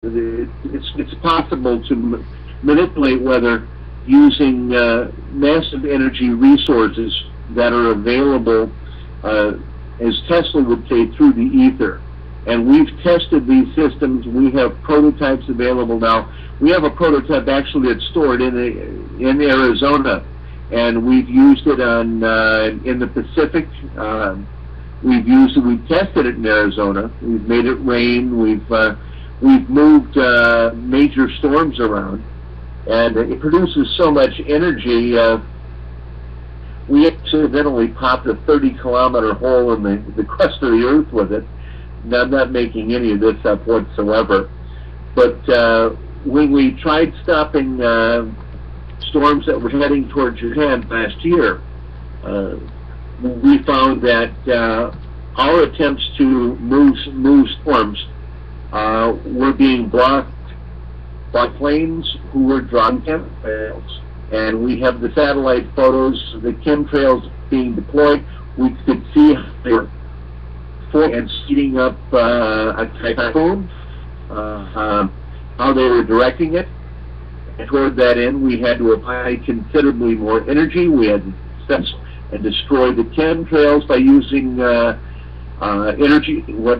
it's possible to manipulate weather using massive energy resources that are available, as Tesla would say, through the ether. And we've tested these systems. We have prototypes available now. We have a prototype actually that's stored in Arizona, and we've used it on in the Pacific. We've tested it in Arizona. We've made it rain. We've moved major storms around, and it produces so much energy. We accidentally popped a 30-kilometer hole in the crust of the Earth with it. Now, I'm not making any of this up whatsoever. But when we tried stopping storms that were heading towards Japan last year, we found that our attempts to move storms were being blocked by planes who were drawing chemtrails. And we have the satellite photos of the chemtrails being deployed. We could see how they were and speeding up a typhoon, how they were directing it. And toward that end, we had to apply considerably more energy. We had to sense and destroy the chemtrails by using energy, what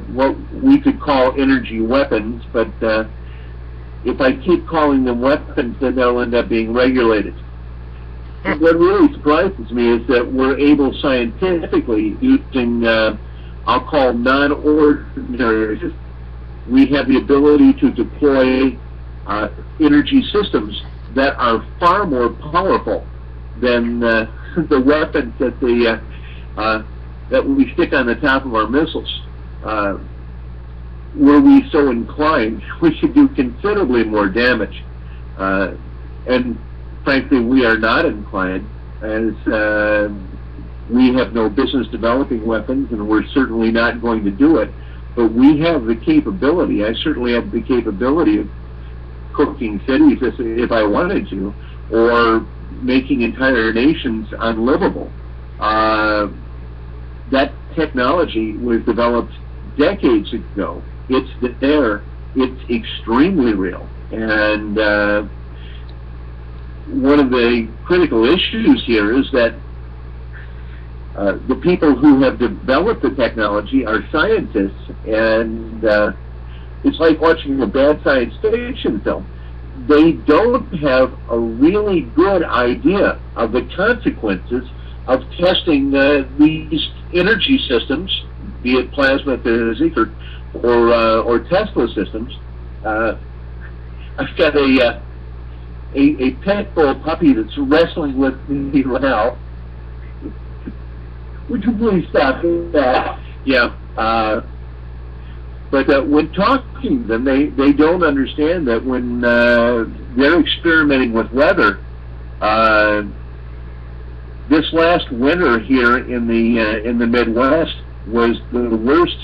we could call energy weapons, but if I keep calling them weapons, then they'll end up being regulated. What really surprises me is that we're able scientifically, using I'll call non-ordinary, we have the ability to deploy energy systems that are far more powerful than the weapons that we stick on the top of our missiles. Were we so inclined, we should do considerably more damage. And frankly, we are not inclined, as we have no business developing weapons, and we're certainly not going to do it. But we have the capability. I certainly have the capability of cooking cities if I wanted to, or making entire nations unlivable. That technology was developed decades ago. It's there. It's extremely real. And one of the critical issues here is that the people who have developed the technology are scientists, and it's like watching a bad science fiction film. They don't have a really good idea of the consequences of testing these energy systems, be it plasma physics or Tesla systems. I've got a pet bull puppy that's wrestling with me right now. Would you please stop that? Yeah. But when talking to them, they don't understand that when they're experimenting with weather, this last winter here in the Midwest was the worst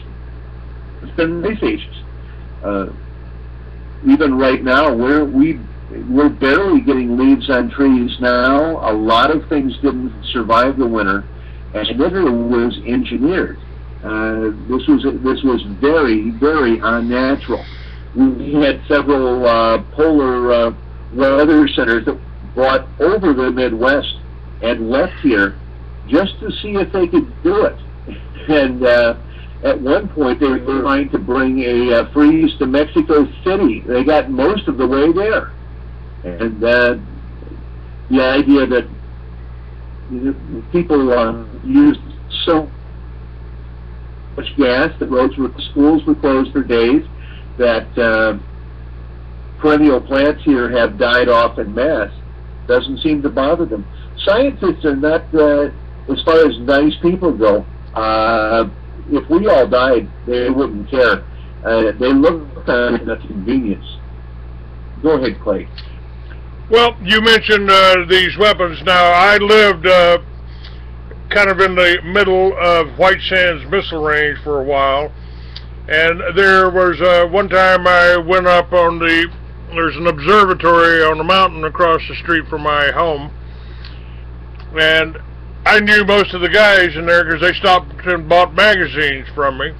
it's been in these ages. Even right now, we're barely getting leaves on trees now. A lot of things didn't survive the winter, and winter was engineered. This was very, very unnatural. We had several polar weather centers that brought over the Midwest and left here just to see if they could do it. And at one point, they were trying to bring a freeze to Mexico City. They got most of the way there. And the idea that people used so much gas that schools were closed for days, that perennial plants here have died off en masse, doesn't seem to bother them. Scientists are not, as far as nice people go, if we all died, they wouldn't care. They look on the convenience. Go ahead, Clay. Well, you mentioned these weapons. Now, I lived kind of in the middle of White Sands missile range for a while, and there was one time I went up on there's an observatory on the mountain across the street from my home, and I knew most of the guys in there because they stopped and bought magazines from me.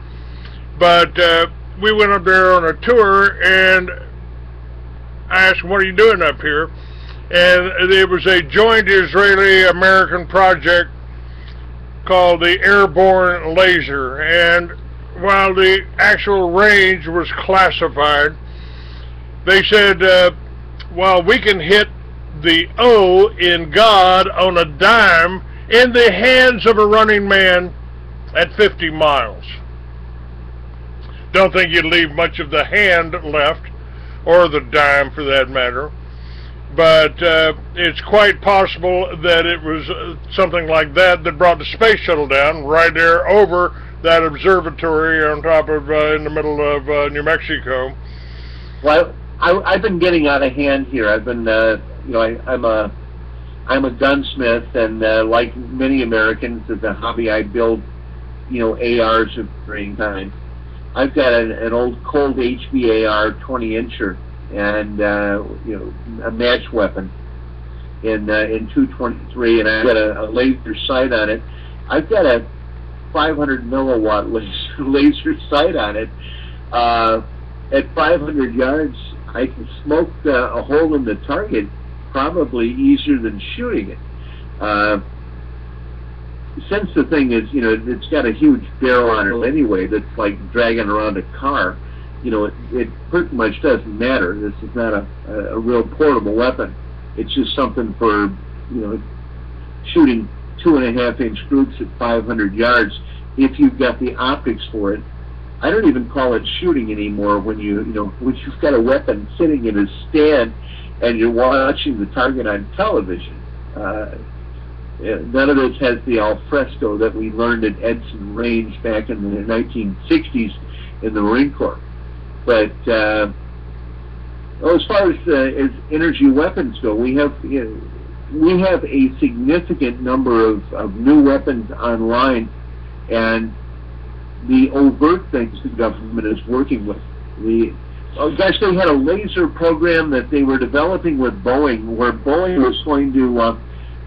But we went up there on a tour, and I asked him, "What are you doing up here?" And it was a joint Israeli-American project called the Airborne Laser. And while the actual range was classified, they said, well, we can hit the O in God on a dime in the hands of a running man at 50 miles. Don't think you'd leave much of the hand left, or the dime for that matter. But it's quite possible that it was something like that that brought the space shuttle down right there over that observatory on top of, in the middle of New Mexico. Well, I've been getting out of hand here. I've been, you know, I'm a gunsmith, and like many Americans, as a hobby, I build, you know, ARs of varying kinds. I've got an old Colt HVAR 20-incher. And you know, a match weapon in 223, and I've got a laser sight on it. I've got a 500 milliwatt laser sight on it. At 500 yards, I can smoke a hole in the target probably easier than shooting it. Since the thing is, you know, it's got a huge barrel on it anyway, that's like dragging around a car. You know, it pretty much doesn't matter. This is not a real portable weapon. It's just something for, you know, shooting 2.5-inch groups at 500 yards if you've got the optics for it. I don't even call it shooting anymore when when you've got a weapon sitting in a stand and you're watching the target on television. None of this has the al fresco that we learned at Edson Range back in the 1960s in the Marine Corps. But as far as energy weapons go, we have a significant number of new weapons online, and the overt things the government is working with. They had a laser program that they were developing with Boeing, where Boeing was going to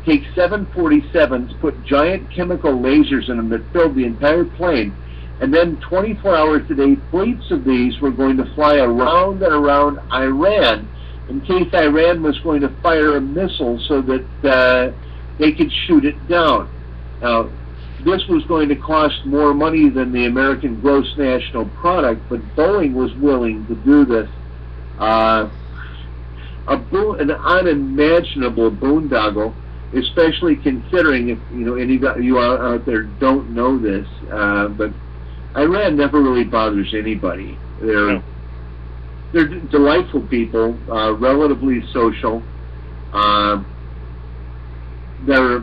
take 747s, put giant chemical lasers in them that filled the entire plane. And then 24 hours a day, fleets of these were going to fly around and around Iran in case Iran was going to fire a missile so that they could shoot it down. Now, this was going to cost more money than the American gross national product, but Boeing was willing to do this. An unimaginable boondoggle, especially considering, if any of you out there don't know this, but Iran never really bothers anybody. They're delightful people, relatively social. They're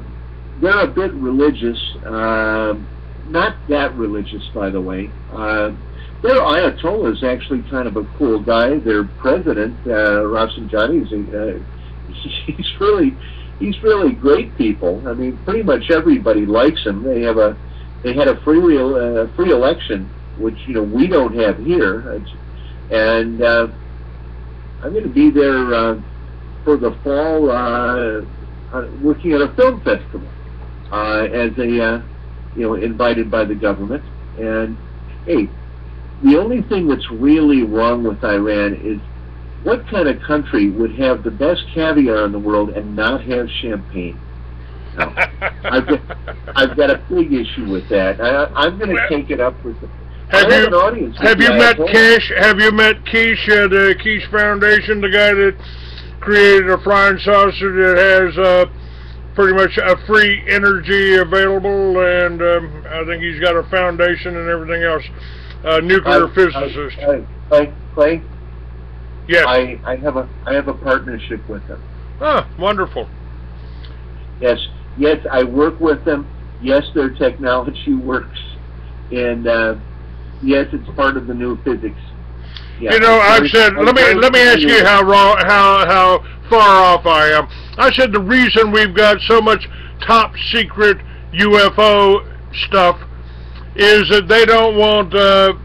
a bit religious, not that religious, by the way. Their Ayatollah is actually kind of a cool guy. Their president, Rafsanjani, he's really great people. I mean, pretty much everybody likes him. They had a free election, which we don't have here, and I'm going to be there for the fall, working at a film festival as a invited by the government. And hey, the only thing that's really wrong with Iran is, what kind of country would have the best caviar in the world and not have champagne? No. I've got a big issue with that. I'm going to take it up with them. Have you met Kish? Have you met Kish at the Kish Foundation, the guy that created a flying saucer that has pretty much a free energy available, and I think he's got a foundation and everything else. Nuclear physicist. Clay. Yes. I have a partnership with them. Ah, wonderful. Yes, I work with them. Yes, their technology works, and yes, it's part of the new physics. Yeah, I've said. Let me ask you how far off I am. I said the reason we've got so much top secret UFO stuff is that they don't want the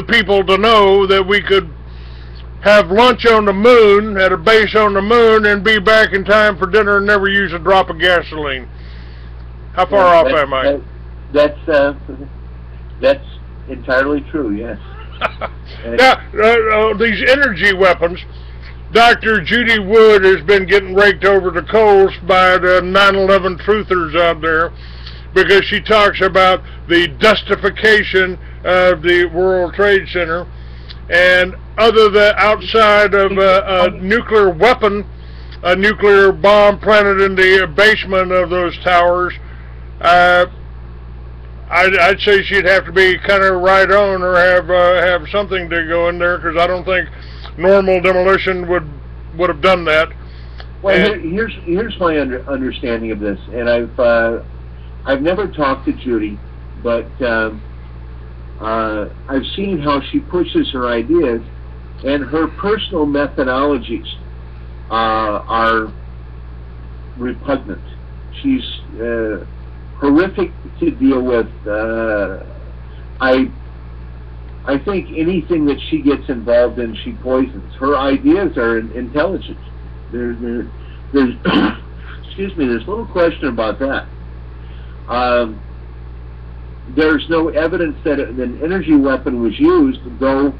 people to know that we could have lunch on the moon, at a base on the moon, and be back in time for dinner and never use a drop of gasoline. How far off am I? That's entirely true, yes. Now, these energy weapons, Dr. Judy Wood has been getting raked over the coals by the 9/11 truthers out there because she talks about the dustification of the World Trade Center, and other than outside of a nuclear weapon, a nuclear bomb planted in the basement of those towers, I'd say she'd have to be kind of right on, or have something to go in there, because I don't think normal demolition would have done that. Well, here's my understanding of this, and I've never talked to Judy, but I've seen how she pushes her ideas, and her personal methodologies are repugnant. She's horrific to deal with. I think anything that she gets involved in, she poisons. Her ideas are intelligent. There's excuse me, there's little question about that. There's no evidence that an energy weapon was used, though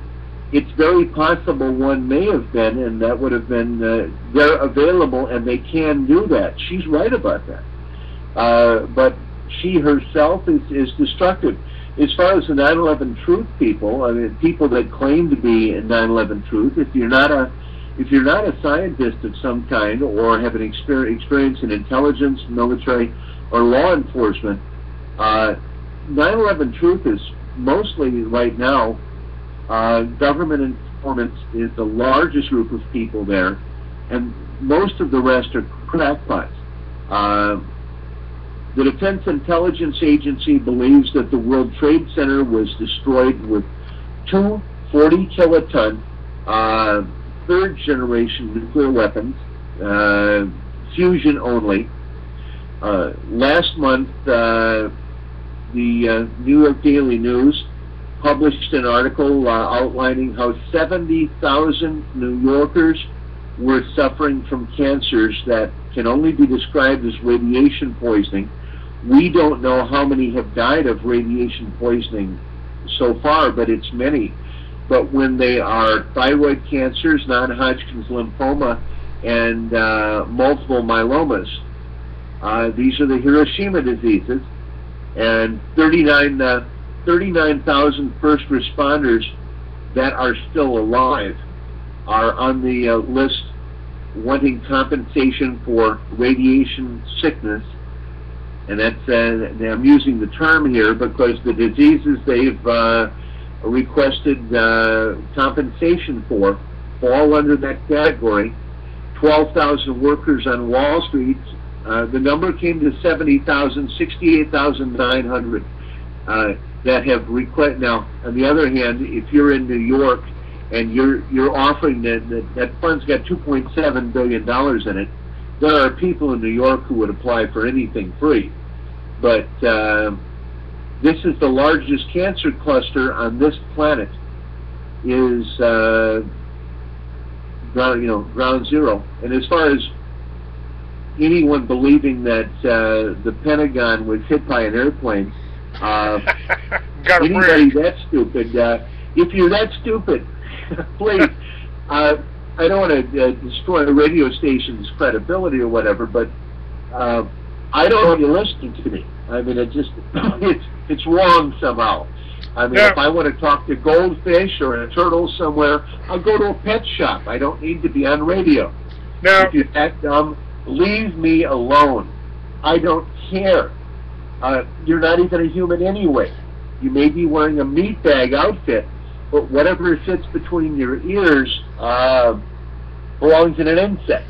it's very possible one may have been, and that would have been, they're available and they can do that. She's right about that. But she herself is destructive. As far as the 9/11 truth people, I mean, people that claim to be 9/11 truth, if you're not a scientist of some kind, or have an experience in intelligence, military, or law enforcement, 9/11 truth is mostly right now government informants is the largest group of people there, and most of the rest are crackpots. The Defense Intelligence Agency believes that the World Trade Center was destroyed with 2 40-kiloton third-generation nuclear weapons, fusion only. Last month, the New York Daily News published an article outlining how 70,000 New Yorkers were suffering from cancers that can only be described as radiation poisoning. We don't know how many have died of radiation poisoning so far, but it's many. But when they are thyroid cancers, non-Hodgkin's lymphoma, and multiple myelomas, these are the Hiroshima diseases, and 39,000 first responders that are still alive are on the list wanting compensation for radiation sickness. And that's, I'm using the term here because the diseases they've requested compensation for fall under that category. 12,000 workers on Wall Street. The number came to 70,000, 68,900 that have requested. Now, on the other hand, if you're in New York and you're offering that fund's got $2.7 billion in it, there are people in New York who would apply for anything free. But this is the largest cancer cluster on this planet, is ground zero. And as far as anyone believing that the Pentagon was hit by an airplane, anybody that stupid, if you're that stupid, please, I don't want to destroy a radio station's credibility or whatever, but I don't want you listening to me. I mean, it's wrong somehow. I mean, if I want to talk to goldfish or a turtle somewhere, I'll go to a pet shop. I don't need to be on radio. Now, if you're that dumb, leave me alone. I don't care. You're not even a human anyway. You may be wearing a meatbag outfit, but whatever fits between your ears belongs in an insect.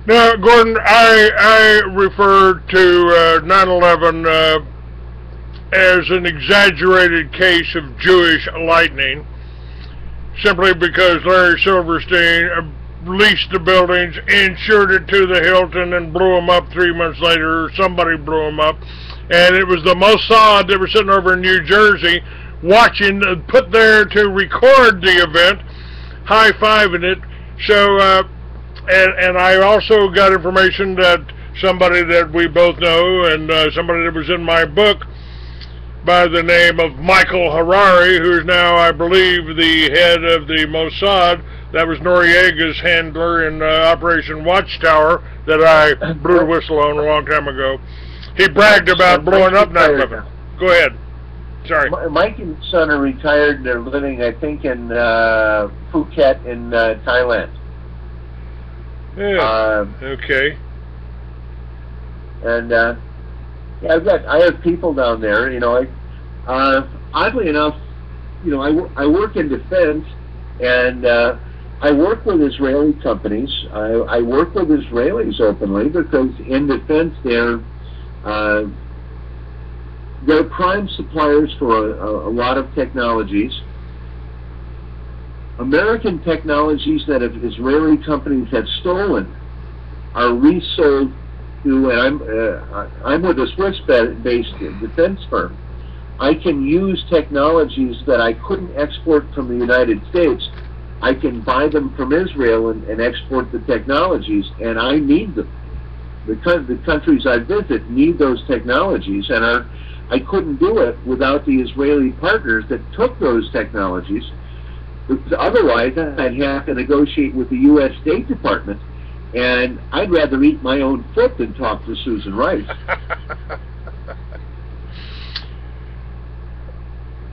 Now, Gordon, I refer to 9/11 as an exaggerated case of Jewish lightning, simply because Larry Silverstein leased the buildings, insured it to the Hilton, and blew them up 3 months later, or somebody blew them up. And it was the Mossad that were sitting over in New Jersey watching, put there to record the event, high-fiving it. So, and I also got information that somebody that we both know, and somebody that was in my book, by the name of Michael Harari, who's now, I believe, the head of the Mossad. That was Noriega's handler in Operation Watchtower that I blew the whistle on a long time ago. He bragged about blowing up 9/11. Go ahead. Sorry. Mike and son are retired, and they're living, I think, in Phuket in Thailand. Yeah. Okay. And yeah, I have people down there. You know, oddly enough, you know, I work in defense, and I work with Israeli companies. I work with Israelis openly because in defense they're prime suppliers for a lot of technologies. American technologies that Israeli companies have stolen are resold to, and I'm with a Swiss-based defense firm. I can use technologies that I couldn't export from the United States. I can buy them from Israel and export the technologies, and I need them. The countries I visit need those technologies, and I couldn't do it without the Israeli partners that took those technologies. Because otherwise, I'd have to negotiate with the U.S. State Department, and I'd rather eat my own foot than talk to Susan Rice.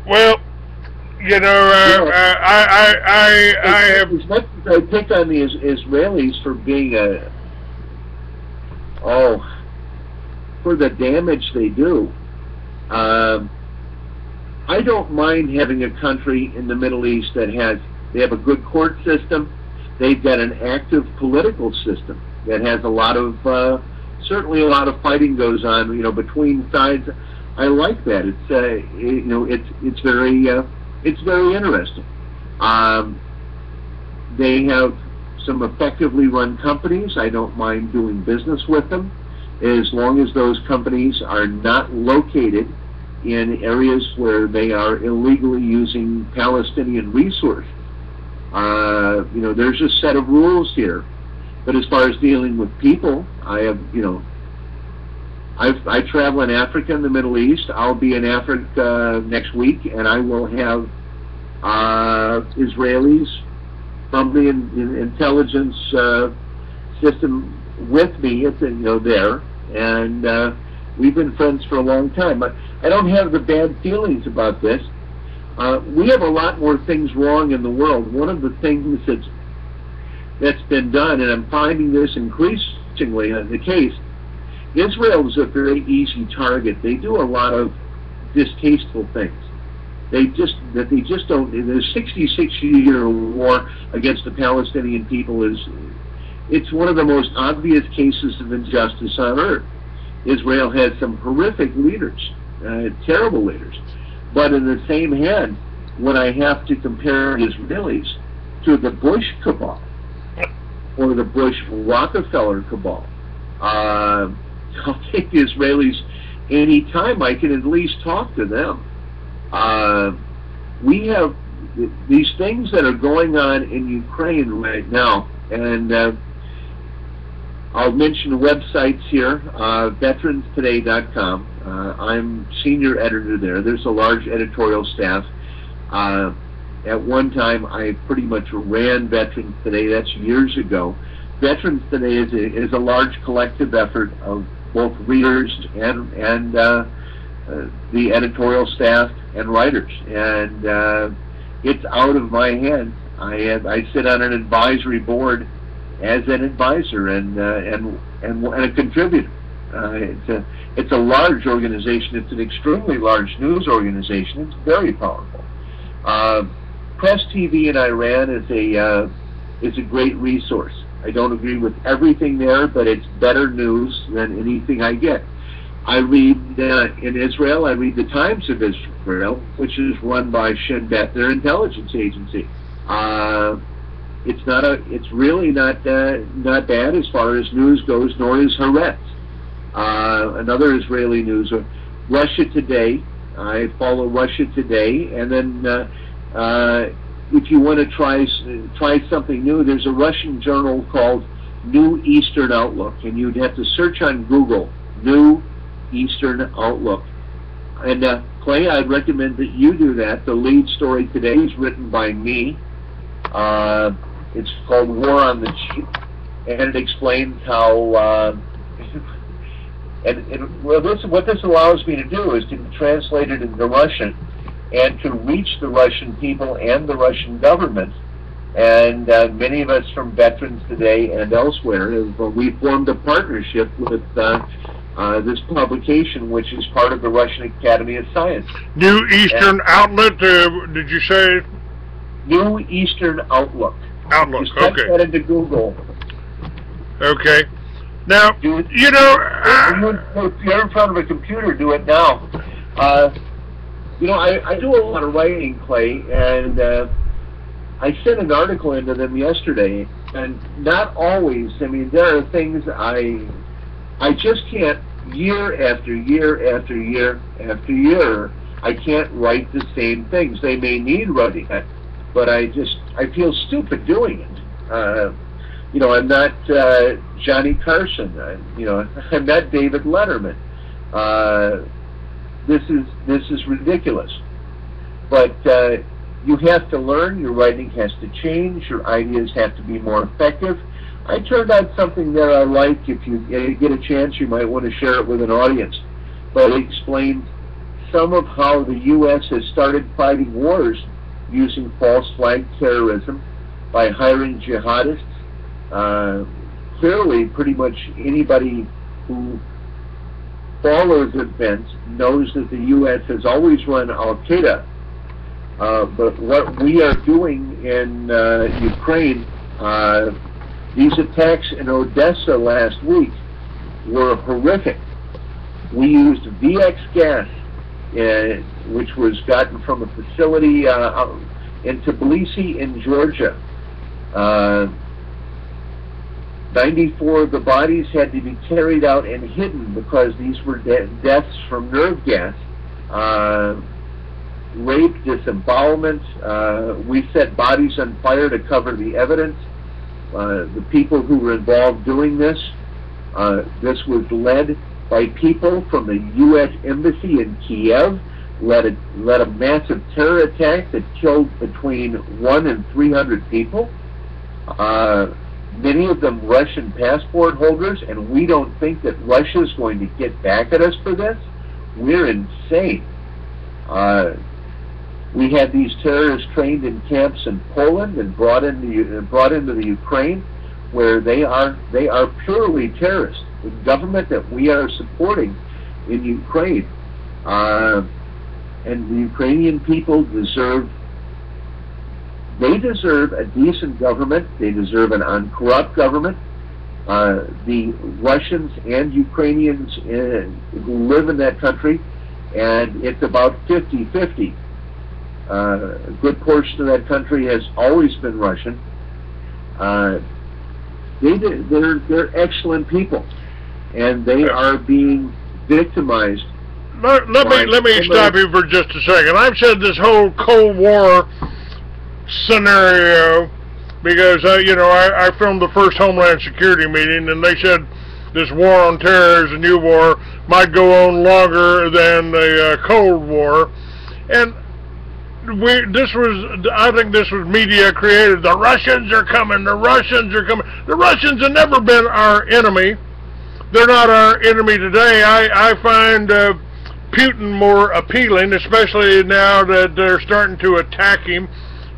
Well, you know, I have... As much as I pick on the Israelis for being for the damage they do, I don't mind having a country in the Middle East that they have a good court system. They've got an active political system that has a lot of, certainly a lot of fighting goes on, you know, between sides. I like that. It's, you know, it's very interesting. They have some effectively run companies. I don't mind doing business with them, as long as those companies are not located in areas where they are illegally using Palestinian resources. You know, there's a set of rules here. But as far as dealing with people, I have, you know, I travel in Africa and the Middle East. I'll be in Africa next week, and I will have Israelis from the intelligence system with me, you know, there, and we've been friends for a long time. I don't have the bad feelings about this. We have a lot more things wrong in the world. One of the things that's been done, and I'm finding this increasingly the case, Israel is a very easy target. They do a lot of distasteful things. They just don't. The 66-year war against the Palestinian people it's one of the most obvious cases of injustice on earth. Israel has some horrific leaders, terrible leaders. But in the same hand, when I have to compare Israelis to the Bush cabal or the Bush-Rockefeller cabal, I'll take the Israelis any time. I can at least talk to them. We have these things that are going on in Ukraine right now, and I'll mention websites here, veteranstoday.com. I'm senior editor there. There's a large editorial staff. At one time, I pretty much ran Veterans Today. That's years ago. Veterans Today is a large collective effort of both readers and the editorial staff and writers. And it's out of my hands. I sit on an advisory board as an advisor and a contributor. It's a large organization. It's an extremely large news organization. It's very powerful. Press TV in Iran is a great resource. I don't agree with everything there, but it's better news than anything I get. I read in Israel. I read the Times of Israel, which is run by Shin Bet, their intelligence agency. It's really not bad as far as news goes, nor is Haaretz. Another Israeli news, Russia Today. I follow Russia Today, and then if you want to try something new, there's a Russian journal called New Eastern Outlook, and you'd have to search on Google New Eastern Outlook. And Clay, I'd recommend that you do that. The lead story today is written by me. It's called War on the Cheap, and it explains how, what this allows me to do is to translate it into Russian and to reach the Russian people and the Russian government. And many of us from Veterans Today and elsewhere, we formed a partnership with this publication, which is part of the Russian Academy of Science. New Eastern Outlet, did you say? New Eastern Outlook. Outlook, Just type that into Google. Okay. Now, if you're in front of a computer, do it now. I do a lot of writing, Clay, and I sent an article into them yesterday, and not always, there are things I just can't, year after year after year after year, I can't write the same things. They may need writing, but I feel stupid doing it. I'm not Johnny Carson. I'm not David Letterman. This is ridiculous. But you have to learn. Your writing has to change. Your ideas have to be more effective. I turned out something that I like. If you get a chance, you might want to share it with an audience. But it explains some of how the U.S. has started fighting wars using false flag terrorism by hiring jihadists. Clearly, pretty much anybody who follows events knows that the U.S. has always run Al-Qaeda. But what we are doing in Ukraine, these attacks in Odessa last week were horrific. We used VX gas, which was gotten from a facility in Tbilisi in Georgia. 94 of the bodies had to be carried out and hidden because these were deaths from nerve gas. Rape, disembowelment. We set bodies on fire to cover the evidence. The people who were involved doing this was led by people from the U.S. Embassy in Kiev, led a massive terror attack that killed between 100 and 300 people. Many of them Russian passport holders, and we don't think that Russia is going to get back at us for this. We're insane. We had these terrorists trained in camps in Poland and brought into the Ukraine, where they are purely terrorists. The government that we are supporting in Ukraine, and the Ukrainian people deserve a decent government. They deserve an uncorrupt government. The Russians and Ukrainians who live in that country, and it's about 50-50. A good portion of that country has always been Russian. They're excellent people, and they are being victimized. Let me stop you for just a second. I've said this whole Cold War scenario because I filmed the first Homeland Security meeting, and they said this war on terror is a new war, might go on longer than the Cold War, and I think this was media created. The Russians are coming. The Russians are coming. The Russians have never been our enemy. They're not our enemy today. I find Putin more appealing, especially now that they're starting to attack him,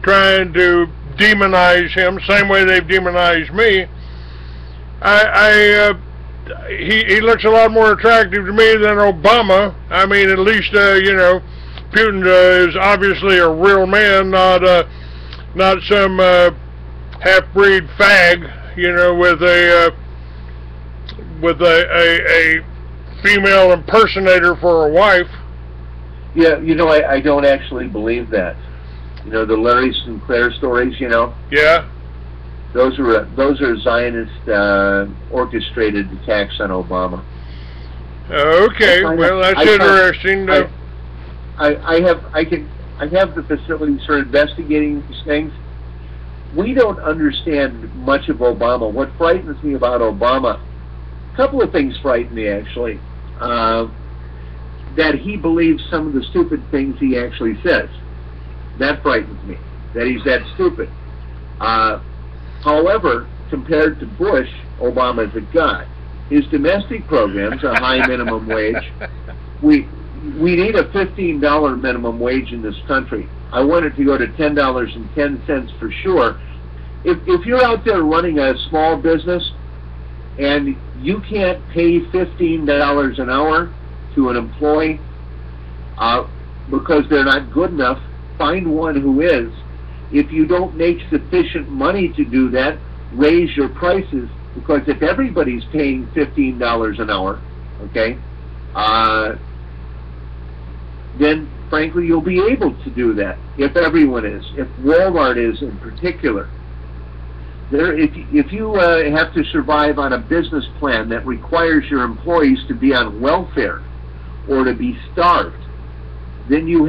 trying to demonize him, same way they've demonized me. He looks a lot more attractive to me than Obama. I mean, at least Putin is obviously a real man, not some half-breed fag, with a female impersonator for a wife. Yeah, I don't actually believe that. The Larry Sinclair stories, Yeah. Those are Zionist orchestrated attacks on Obama. Okay, well that's interesting. I have the facilities for investigating these things. We don't understand much of Obama. What frightens me about Obama, a couple of things frighten me actually. that he believes some of the stupid things he actually says. That frightens me, that he's that stupid. However, compared to Bush, Obama's a god. His domestic programs, a high minimum wage, we need a $15 minimum wage in this country. I want it to go to $10.10 for sure. If you're out there running a small business and you can't pay $15 an hour to an employee because they're not good enough, find one who is. If you don't make sufficient money to do that, raise your prices, because if everybody's paying $15 an hour, okay, then frankly you'll be able to do that. If everyone is, if Walmart is in particular. If you have to survive on a business plan that requires your employees to be on welfare or to be starved, then you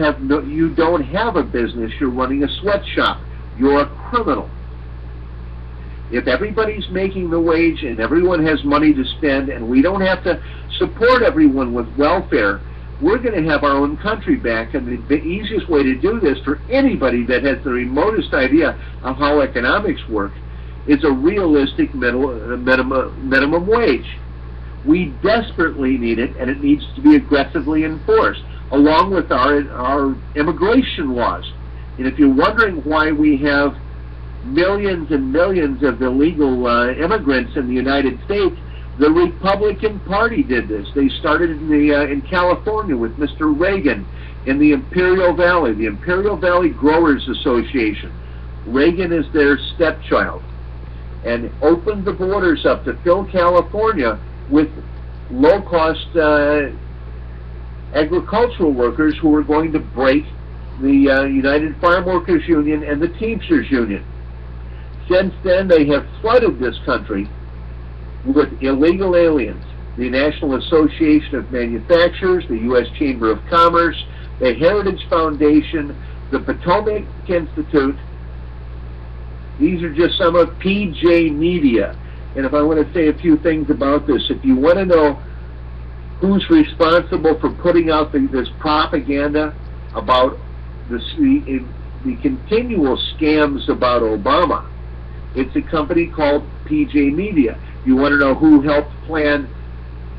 don't have a business. You're running a sweatshop. You're a criminal. If everybody's making the wage and everyone has money to spend and we don't have to support everyone with welfare, we're going to have our own country back. And the easiest way to do this for anybody that has the remotest idea of how economics work is a realistic minimum wage. We desperately need it, and it needs to be aggressively enforced, along with our immigration laws. And if you're wondering why we have millions and millions of illegal immigrants in the United States, the Republican Party did this. They started in California with Mr. Reagan in the Imperial Valley Growers Association. Reagan is their stepchild, and opened the borders up to fill California with low-cost agricultural workers who were going to break the United Farm Workers Union and the Teamsters Union. Since then, they have flooded this country with illegal aliens. The National Association of Manufacturers, the U.S. Chamber of Commerce, the Heritage Foundation, the Potomac Institute. These are just some of PJ Media. And if I want to say a few things about this, if you want to know who's responsible for putting out this propaganda about the continual scams about Obama, it's a company called PJ Media. You want to know who helped plan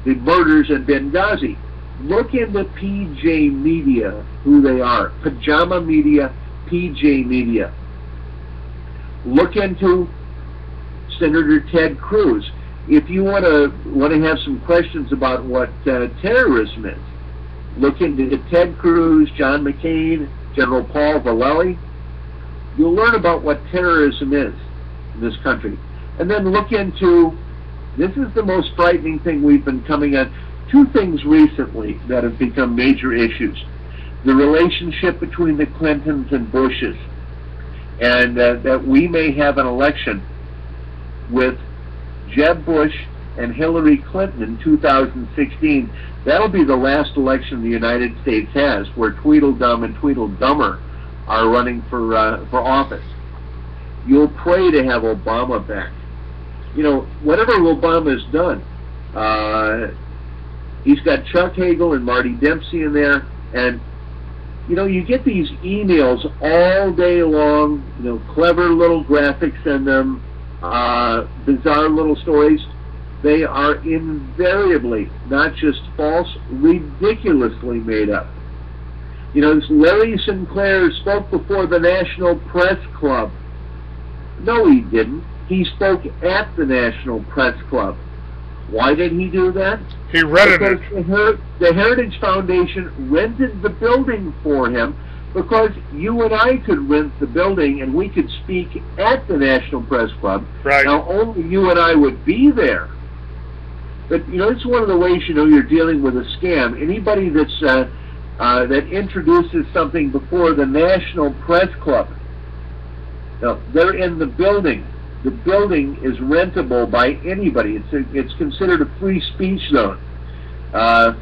the murders in Benghazi? Look into PJ Media, who they are. Pajama Media, PJ Media. Look into Senator Ted Cruz. If you want to have some questions about what terrorism is, look into Ted Cruz, John McCain, General Paul Vallely. You'll learn about what terrorism is in this country. And then look into, this is the most frightening thing we've been coming on, two things recently that have become major issues. The relationship between the Clintons and Bushes, and that we may have an election with Jeb Bush and Hillary Clinton in 2016. That'll be the last election the United States has where Tweedledum and Tweedledummer are running for office. You'll pray to have Obama back. You know, whatever Obama's done, he's got Chuck Hagel and Marty Dempsey in there, and you know, you get these emails all day long, you know, clever little graphics in them, bizarre little stories. They are invariably not just false, ridiculously made up. You know, this Larry Sinclair spoke before the National Press Club. No, he didn't. He spoke at the National Press Club. Why did he do that? He rented it. The Heritage Foundation rented the building for him because you and I could rent the building and we could speak at the National Press Club. Right. Now, only you and I would be there. But, you know, it's one of the ways you know you're dealing with a scam. Anybody that's that introduces something before the National Press Club, now, they're in the building. The building is rentable by anybody. It's considered a free speech zone. But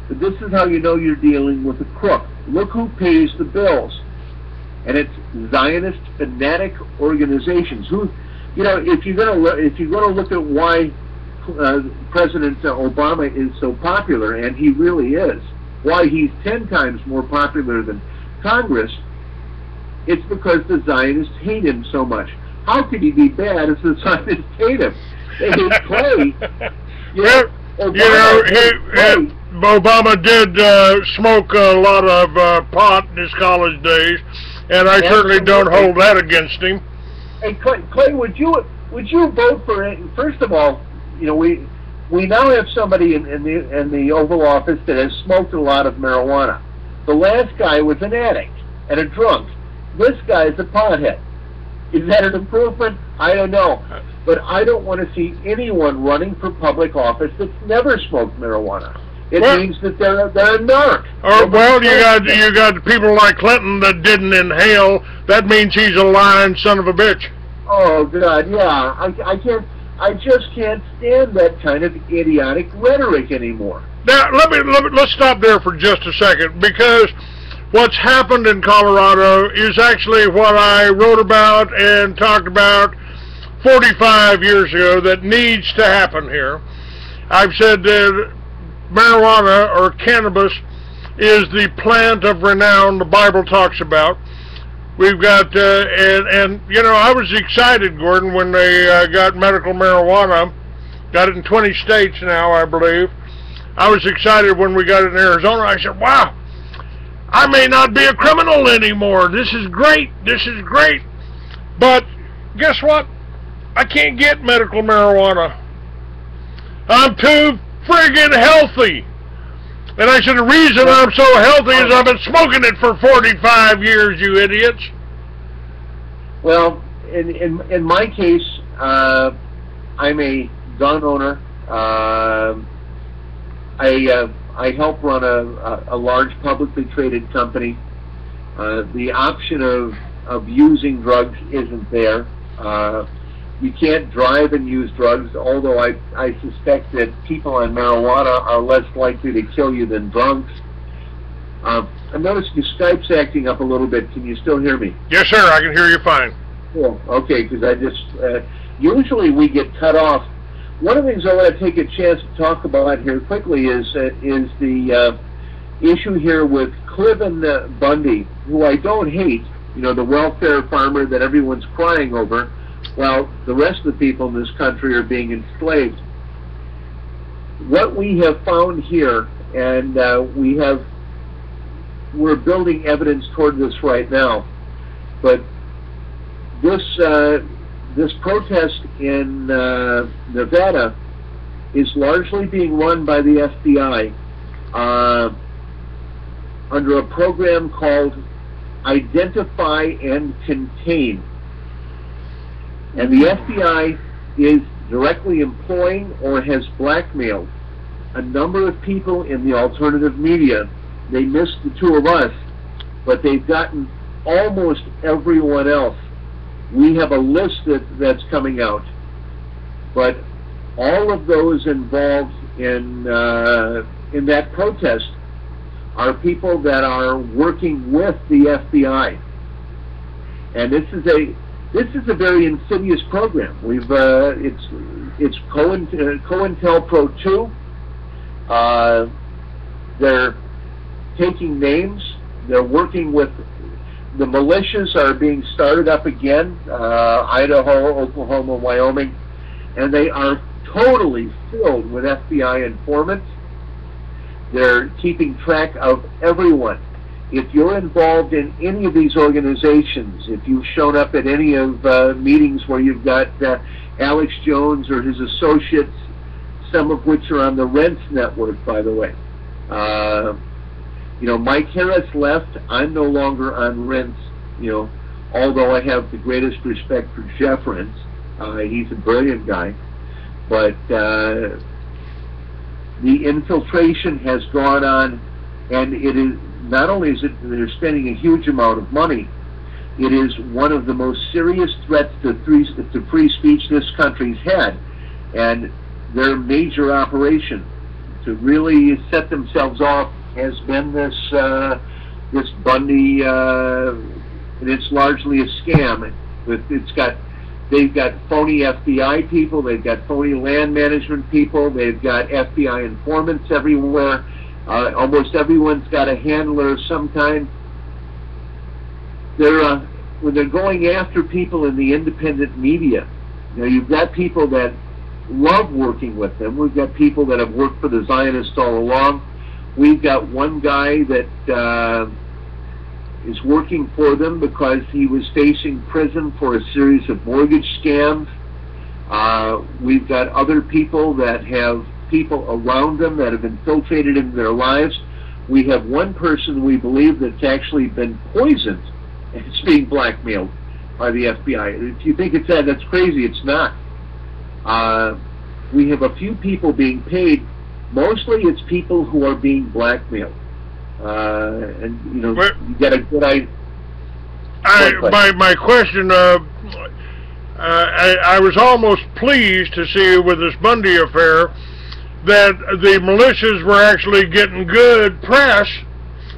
this is how you know you're dealing with a crook. Look who pays the bills, and it's Zionist fanatic organizations. Who, you know, if you're gonna look at why President Obama is so popular, and he really is, why he's 10 times more popular than Congress, it's because the Zionists hate him so much. How could he be bad if the Zionists hate him? They hate Clay. Obama did smoke a lot of pot in his college days, and I certainly don't hold that against him. Hey, Clay, would you vote for it? First of all, we now have somebody in the Oval Office that has smoked a lot of marijuana. The last guy was an addict and a drunk. This guy is a pothead. Is that an improvement? I don't know. But I don't want to see anyone running for public office that's never smoked marijuana. It means that they're a narc. Well, you got people like Clinton that didn't inhale. That means he's a lying son of a bitch. Oh God, yeah. I just can't stand that kind of idiotic rhetoric anymore. Now let's stop there for just a second, because what's happened in Colorado is actually what I wrote about and talked about 45 years ago that needs to happen here. I've said that marijuana, or cannabis, is the plant of renown the Bible talks about. We've got, and I was excited, Gordon, when they got medical marijuana. Got it in 20 states now, I believe. I was excited when we got it in Arizona. I said, wow, I may not be a criminal anymore. This is great. This is great. But guess what? I can't get medical marijuana. I'm too friggin' healthy. And I said, the reason I'm so healthy is I've been smoking it for 45 years, you idiots. Well, in my case, I'm a gun owner. I help run a large publicly traded company. The option of using drugs isn't there. You can't drive and use drugs, although I suspect that people on marijuana are less likely to kill you than drunks. I noticed your Skype's acting up a little bit. Can you still hear me? Yes, sir. I can hear you fine. Cool. Okay, because I just usually we get cut off. One of the things I want to take a chance to talk about here quickly is the issue here with Cliven Bundy, who I don't hate. The welfare farmer that everyone's crying over. Well, the rest of the people in this country are being enslaved. What we have found here, and we're building evidence toward this right now, but this protest in Nevada is largely being run by the FBI under a program called Identify and Contain. And the FBI is directly employing or has blackmailed a number of people in the alternative media. They missed the two of us, but they've gotten almost everyone else. We have a list that's coming out, but all of those involved in that protest are people that are working with the FBI, and this is a very insidious program. It's COINTELPRO 2. They're taking names. They're working with the militias are being started up again, Idaho, Oklahoma, Wyoming, and they are totally filled with FBI informants. They're keeping track of everyone. If you're involved in any of these organizations, if you've shown up at any of meetings where you've got Alex Jones or his associates, some of which are on the Rents network, by the way. Mike Harris left. I'm no longer on Rents, although I have the greatest respect for Jeff Rents. He's a brilliant guy. But the infiltration has gone on, and it is not only is it they're spending a huge amount of money, it is one of the most serious threats to free speech this country's had, and their major operation to really set themselves off has been this Bundy, and it's largely a scam. It's got They've got phony FBI people. They've got phony land management people. They've got FBI informants everywhere. Almost everyone's got a handler of some kind. When they're going after people in the independent media, you've got people that love working with them. We've got people that have worked for the Zionists all along. We've got one guy that is working for them because he was facing prison for a series of mortgage scams. We've got other people that have people around them that have infiltrated into their lives. We have one person we believe that's actually been poisoned and it's being blackmailed by the FBI. If you think it's that's crazy, it's not. We have a few people being paid. Mostly it's people who are being blackmailed. And you get a good idea. My question, I was almost pleased to see with this Bundy affair that the militias were actually getting good press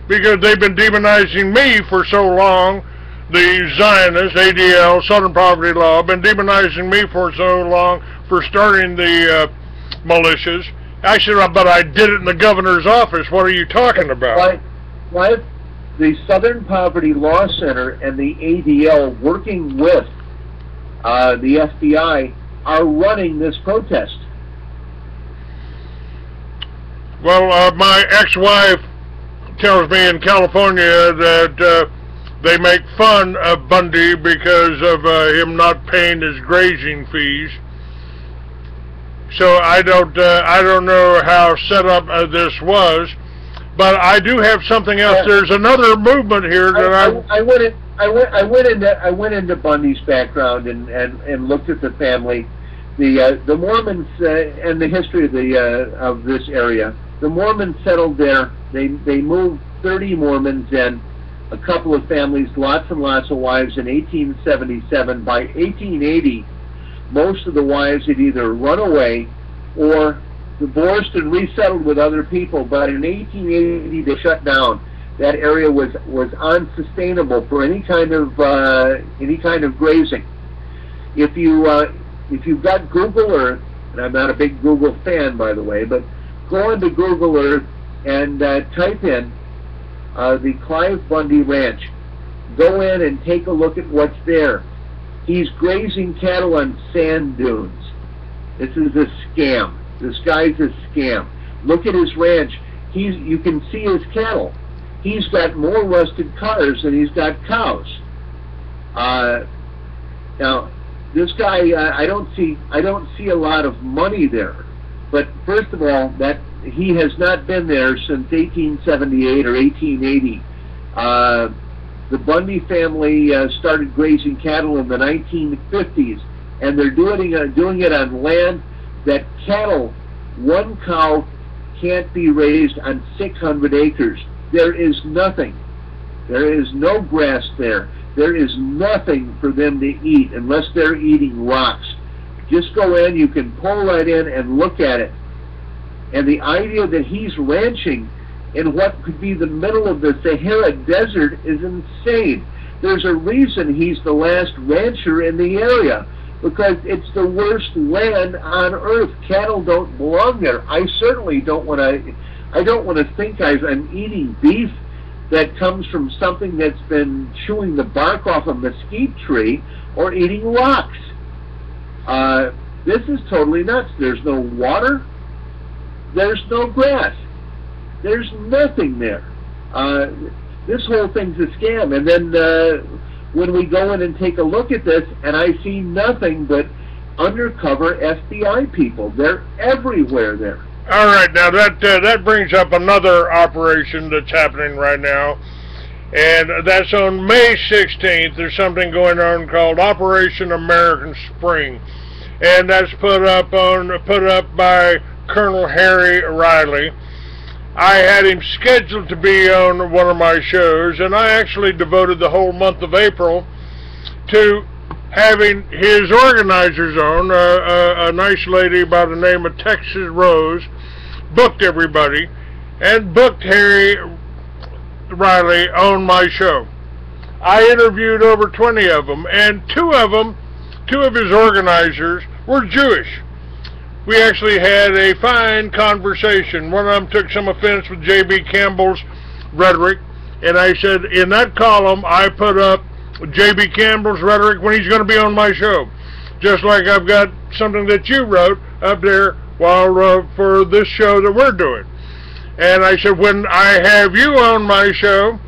because they've been demonizing me for so long. The Zionists, ADL, Southern Poverty Law, been demonizing me for so long for starting the militias. I said, but I did it in the governor's office. What are you talking about? What? The Southern Poverty Law Center and the ADL, working with the FBI, are running this protest. Well, my ex-wife tells me in California that they make fun of Bundy because of him not paying his grazing fees. So I don't know how set up this was, but I do have something else. There's another movement here that I went into Bundy's background and looked at the family, the Mormons and the history of this area. The Mormons settled there. They moved 30 Mormons in, a couple of families, lots and lots of wives in 1877. By 1880. Most of the wives had either run away or divorced and resettled with other people, but in 1880 they shut down. That area was unsustainable for any kind of grazing. If you've got Google Earth, and I'm not a big Google fan, by the way, but go into Google Earth and type in the Clive Bundy Ranch. Go in and take a look at what's there. He's grazing cattle on sand dunes. This is a scam. This guy's a scam. Look at his ranch. You can see his cattle. He's got more rusted cars than he's got cows. Now, this guy, I don't see a lot of money there. But first of all, that he has not been there since 1878 or 1880. The Bundy family started grazing cattle in the 1950s, and they're doing it on land that one cow can't be raised on 600 acres. There is nothing. There is no grass there. There is nothing for them to eat unless they're eating rocks. Just go in, you can pull right in and look at it. And the idea that he's ranching in what could be the middle of the Sahara Desert is insane. There's a reason he's the last rancher in the area, because it's the worst land on earth. Cattle don't belong there. I certainly don't want to think I'm eating beef that comes from something that's been chewing the bark off a mesquite tree or eating rocks. This is totally nuts. There's no water. There's no grass. There's nothing there. This whole thing's a scam. And then when we go in and take a look at this, and I see nothing but undercover FBI people. They're everywhere there. All right, now that brings up another operation that's happening right now, and that's on May 16th. There's something going on called Operation American Spring, and that's put up by Colonel Harry Riley. I had him scheduled to be on one of my shows, and I actually devoted the whole month of April to having his organizers on. A nice lady by the name of Texas Rose booked everybody and booked Harry Riley on my show. I interviewed over 20 of them, and two of two of his organizers were Jewish. We actually had a fine conversation. One of them took some offense with J.B. Campbell's rhetoric, and I said, in that column, I put up J.B. Campbell's rhetoric when he's going to be on my show. Just like I've got something that you wrote up there for this show that we're doing. And I said, when I have you on my show,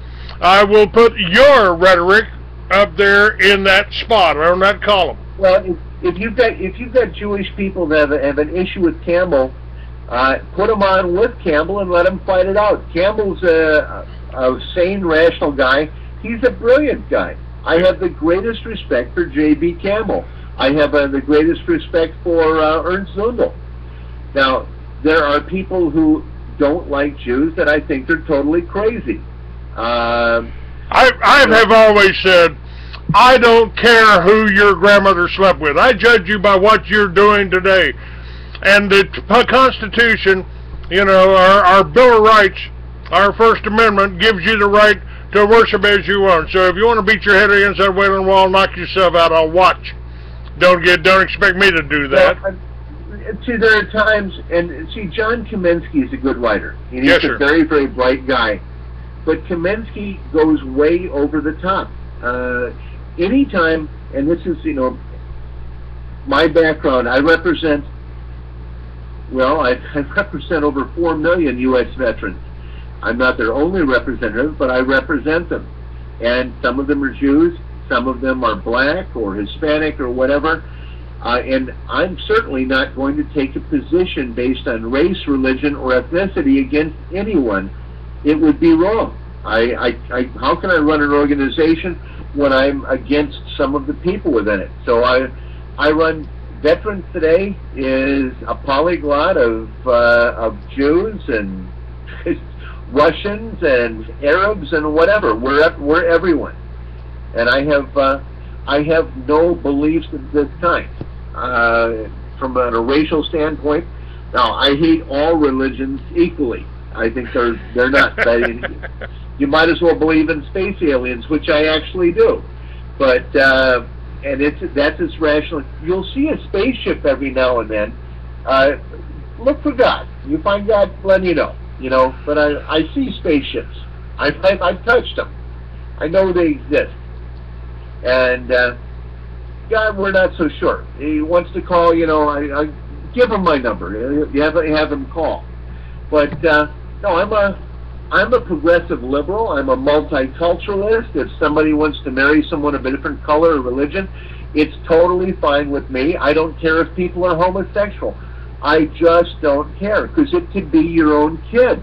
I will put your rhetoric up there in that spot, or on that column. Well, if you've got Jewish people that have an issue with Campbell, put them on with Campbell and let them fight it out. Campbell's a sane, rational guy. He's a brilliant guy. I have the greatest respect for J.B. Campbell. I have the greatest respect for Ernst Zundel. Now, there are people who don't like Jews that I think are totally crazy. I have always said, I don't care who your grandmother slept with. I judge you by what you're doing today. And the Constitution, you know, our Bill of Rights, our First Amendment gives you the right to worship as you want. So if you want to beat your head against that Wailing Wall, knock yourself out. I'll watch. Don't expect me to do that. Well, see, there are times, and see, John Kaminsky is a good writer. He's yes, a very, very bright guy. But Kaminsky goes way over the top. Anytime, and this is, you know, my background, I represent over 4 million U.S. veterans. I'm not their only representative, but I represent them. And some of them are Jews, some of them are black or Hispanic or whatever. And I'm certainly not going to take a position based on race, religion, or ethnicity against anyone. It would be wrong. How can I run an organization when I'm against some of the people within it? So I run Veterans Today is a polyglot of Jews and Russians and Arabs and whatever. We're everyone, and I have no beliefs of this kind. From a racial standpoint, now I hate all religions equally. I think they're nuts. You might as well believe in space aliens, which I actually do. But and that's as rational. You'll see a spaceship every now and then. Look for God. You find God, let me know. You know, but I see spaceships. I've touched them. I know they exist. And God, we're not so sure. He wants to call. You know, I give him my number. You have him call. But no, I'm a progressive liberal. I'm a multiculturalist. If somebody wants to marry someone of a different color or religion, it's totally fine with me. I don't care if people are homosexual. I just don't care, because it could be your own kid.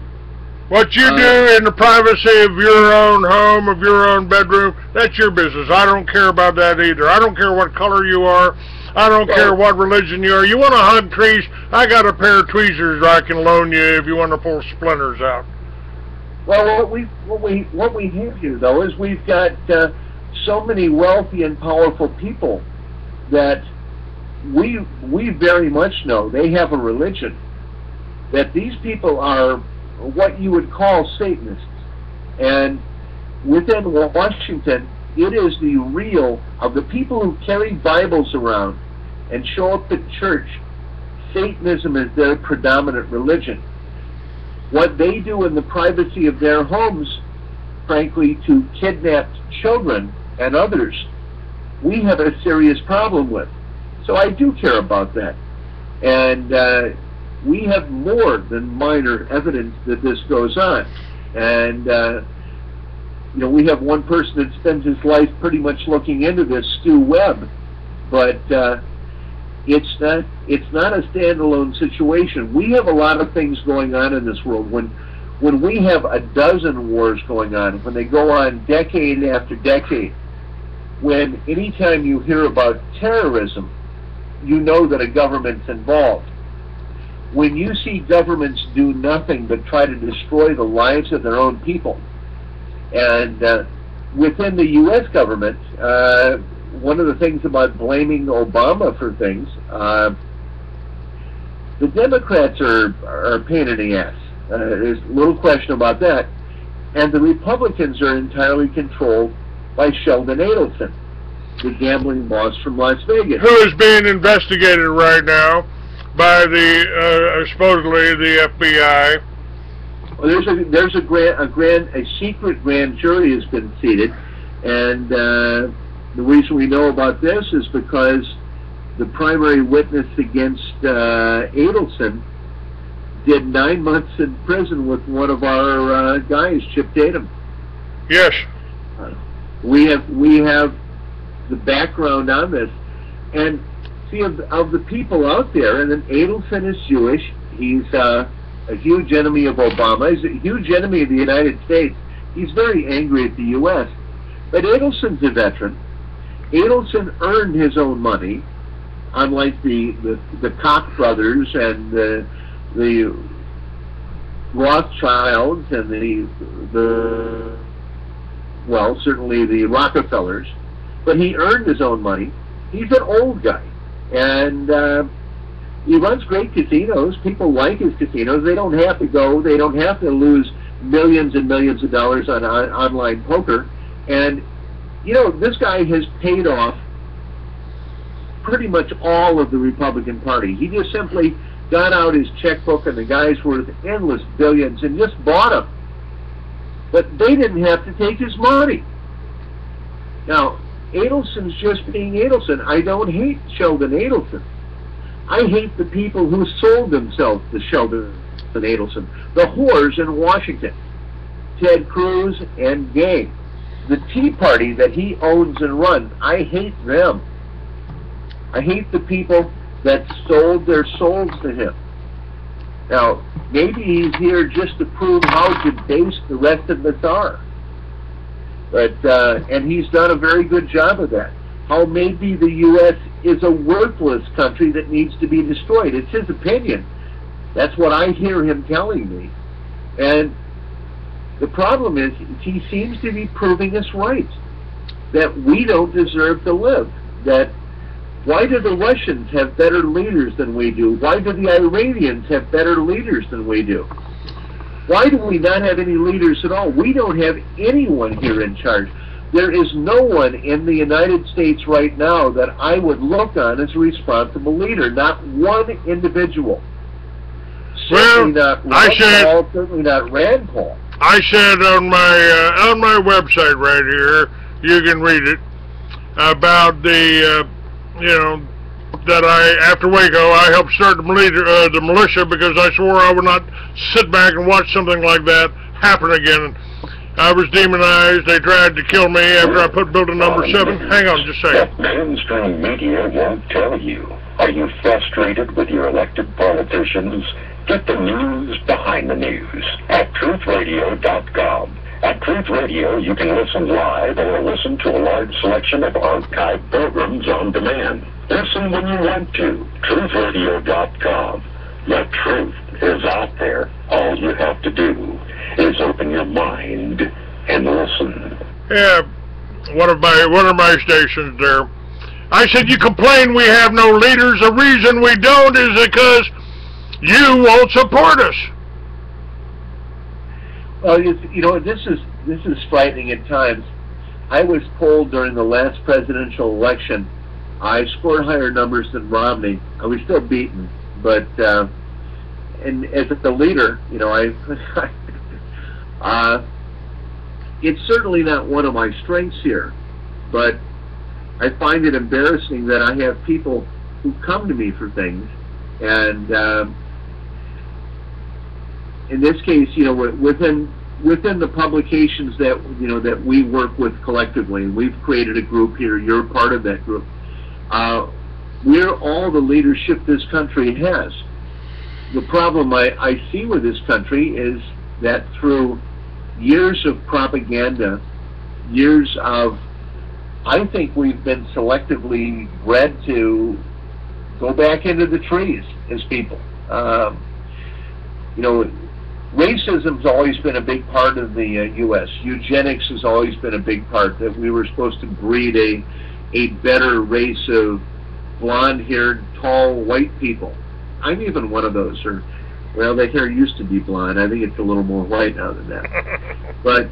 What you do in the privacy of your own home, of your own bedroom, that's your business. I don't care about that either. I don't care what color you are. I don't care what religion you are. You want to hug trees? I got a pair of tweezers I can loan you if you want to pull splinters out. Well, what we have here, though, is we've got so many wealthy and powerful people that we very much know they have a religion, that these people are what you would call Satanists. And within Washington, it is the real of the people who carry Bibles around and show up at church. Satanism is their predominant religion. What they do in the privacy of their homes, frankly, to kidnapped children and others, we have a serious problem with. So I do care about that. And we have more than minor evidence that this goes on. And you know, we have one person that spends his life pretty much looking into this, Stu Webb, but it's not a standalone situation. We have a lot of things going on in this world. When we have a dozen wars going on, when they go on decade after decade, when anytime you hear about terrorism, you know that a government's involved. When you see governments do nothing but try to destroy the lives of their own people, and within the U.S. government, one of the things about blaming Obama for things, the Democrats are a pain in the ass. There's little question about that. And the Republicans are entirely controlled by Sheldon Adelson. the gambling boss from Las Vegas. Who is being investigated right now by the supposedly the FBI. Well, there's a secret grand jury has been seated, and the reason we know about this is because the primary witness against Adelson did 9 months in prison with one of our guys, Chip Tatum. Yes. We have the background on this, and see of the people out there. And then Adelson is Jewish. He's a huge enemy of Obama. He's a huge enemy of the United States. He's very angry at the U.S. But Adelson's a veteran. Adelson earned his own money, unlike the Koch brothers and the Rothschilds and certainly the Rockefellers. But he earned his own money. He's an old guy, and he runs great casinos. People like his casinos. They don't have to go. They don't have to lose millions and millions of dollars on online poker. And you know, this guy has paid off pretty much all of the Republican Party. He just simply got out his checkbook, and the guy's worth endless billions, and just bought them. But they didn't have to take his money. Now, Adelson's just being Adelson. I don't hate Sheldon Adelson. I hate the people who sold themselves to Sheldon Adelson. The whores in Washington. Ted Cruz and gang. The Tea Party that he owns and runs. I hate them. I hate the people that sold their souls to him. Now, maybe he's here just to prove how debased the rest of us are. But, and he's done a very good job of that. How maybe the U.S. is a worthless country that needs to be destroyed. It's his opinion. That's what I hear him telling me. And the problem is, he seems to be proving us right. That we don't deserve to live. That why do the Russians have better leaders than we do? Why do the Iranians have better leaders than we do? Why do we not have any leaders at all? We don't have anyone here in charge. There is no one in the United States right now that I would look on as a responsible leader. Not one individual. Certainly not Ron Paul, certainly not Rand Paul. I said on my website right here, you can read it, about the that after Waco, I helped start the militia because I swore I would not sit back and watch something like that happen again. I was demonized. They tried to kill me after I put building number 7. Hang on just a second. What mainstream media won't tell you. Are you frustrated with your elected politicians? Get the news behind the news at truthradio.com. At Truth Radio, you can listen live or listen to a large selection of archived programs on demand. Listen when you want to. truthradio.com. The truth is out there. All you have to do is open your mind and listen. Yeah, one of my stations there. I said, you complain we have no leaders. The reason we don't is because you won't support us. Well, you know, this is frightening at times. I was polled during the last presidential election. I scored higher numbers than Romney. I was still beaten, but and as the leader, you know, it's certainly not one of my strengths here, but I find it embarrassing that I have people who come to me for things, and in this case, you know, within the publications that we work with collectively, we've created a group here. You're part of that group. We're all the leadership this country has. The problem I see with this country is that through years of propaganda, years of, I think we've been selectively bred to go back into the trees as people. You know, racism's always been a big part of the U.S. Eugenics has always been a big part, that we were supposed to breed a better race of blonde-haired, tall, white people. I'm even one of those. Or, well, that hair used to be blonde. I think it's a little more white now than that. But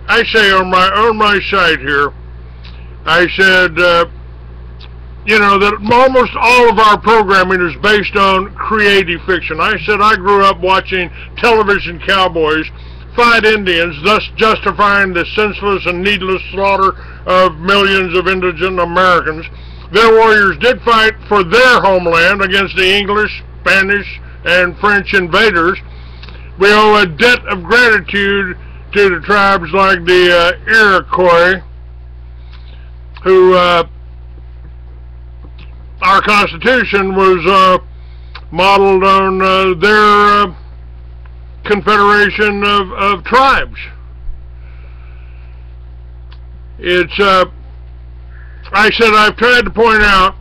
I say on my site here, I said, you know, that almost all of our programming is based on creative fiction. I said I grew up watching television cowboys fight Indians, thus justifying the senseless and needless slaughter of millions of indigent Americans. Their warriors did fight for their homeland against the English, Spanish, and French invaders. We owe a debt of gratitude to the tribes like the Iroquois, who our Constitution was modeled on their confederation of tribes. It's I said I've tried to point out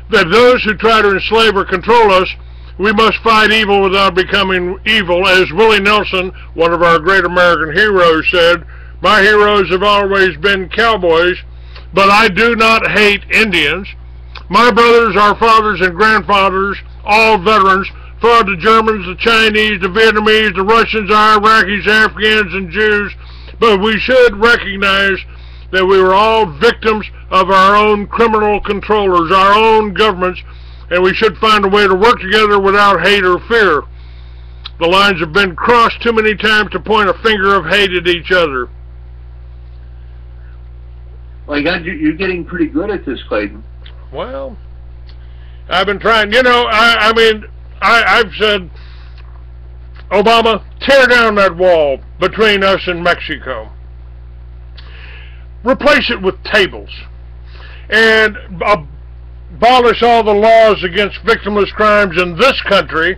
that those who try to enslave or control us, we must fight evil without becoming evil. As Willie Nelson, one of our great American heroes, said, "My heroes have always been cowboys, but I do not hate Indians. My brothers, our fathers and grandfathers, all veterans, fought the Germans, the Chinese, the Vietnamese, the Russians, Iraqis, Afghans, and Jews, but we should recognize that we were all victims of our own criminal controllers, our own governments, and we should find a way to work together without hate or fear. The lines have been crossed too many times to point a finger of hate at each other." Well, you're getting pretty good at this, Clayton. Well, I've been trying. You know, I mean, I've said, Obama, tear down that wall between us and Mexico. Replace it with tables. And abolish all the laws against victimless crimes in this country.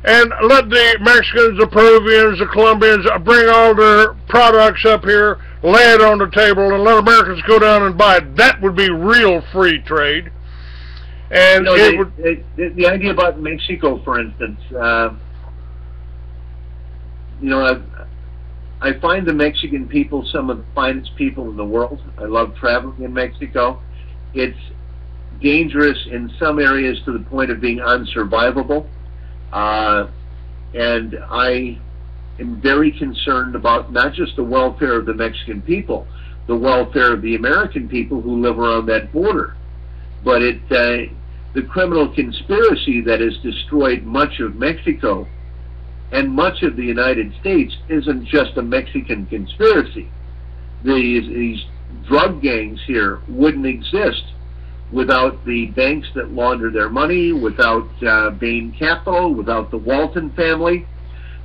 And let the Mexicans, the Peruvians, the Colombians bring all their products up here, lay it on the table, and let Americans go down and buy it. That would be real free trade. And you know, it would... the idea about Mexico, for instance, you know, I find the Mexican people some of the finest people in the world. I love traveling in Mexico. It's dangerous in some areas to the point of being unsurvivable. And I am very concerned about not just the welfare of the Mexican people, the welfare of the American people who live around that border. But the criminal conspiracy that has destroyed much of Mexico and much of the United States isn't just a Mexican conspiracy. These drug gangs here wouldn't exist without the banks that launder their money, without Bain Capital, without the Walton family,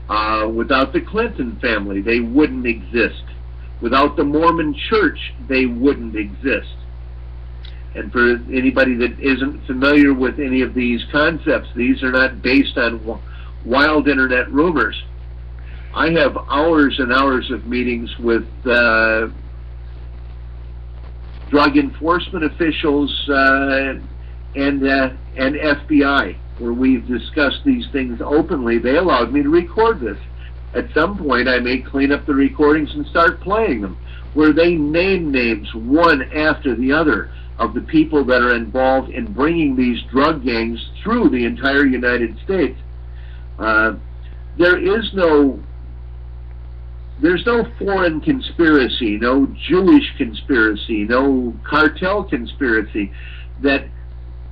without the Clinton family. They wouldn't exist. Without the Mormon Church, they wouldn't exist. And for anybody that isn't familiar with any of these concepts, these are not based on wild internet rumors. I have hours and hours of meetings with drug enforcement officials and FBI, where we've discussed these things openly. They allowed me to record this. At some point, I may clean up the recordings and start playing them, where they name names one after the other of the people that are involved in bringing these drug gangs through the entire United States. There's no foreign conspiracy, no Jewish conspiracy, no cartel conspiracy that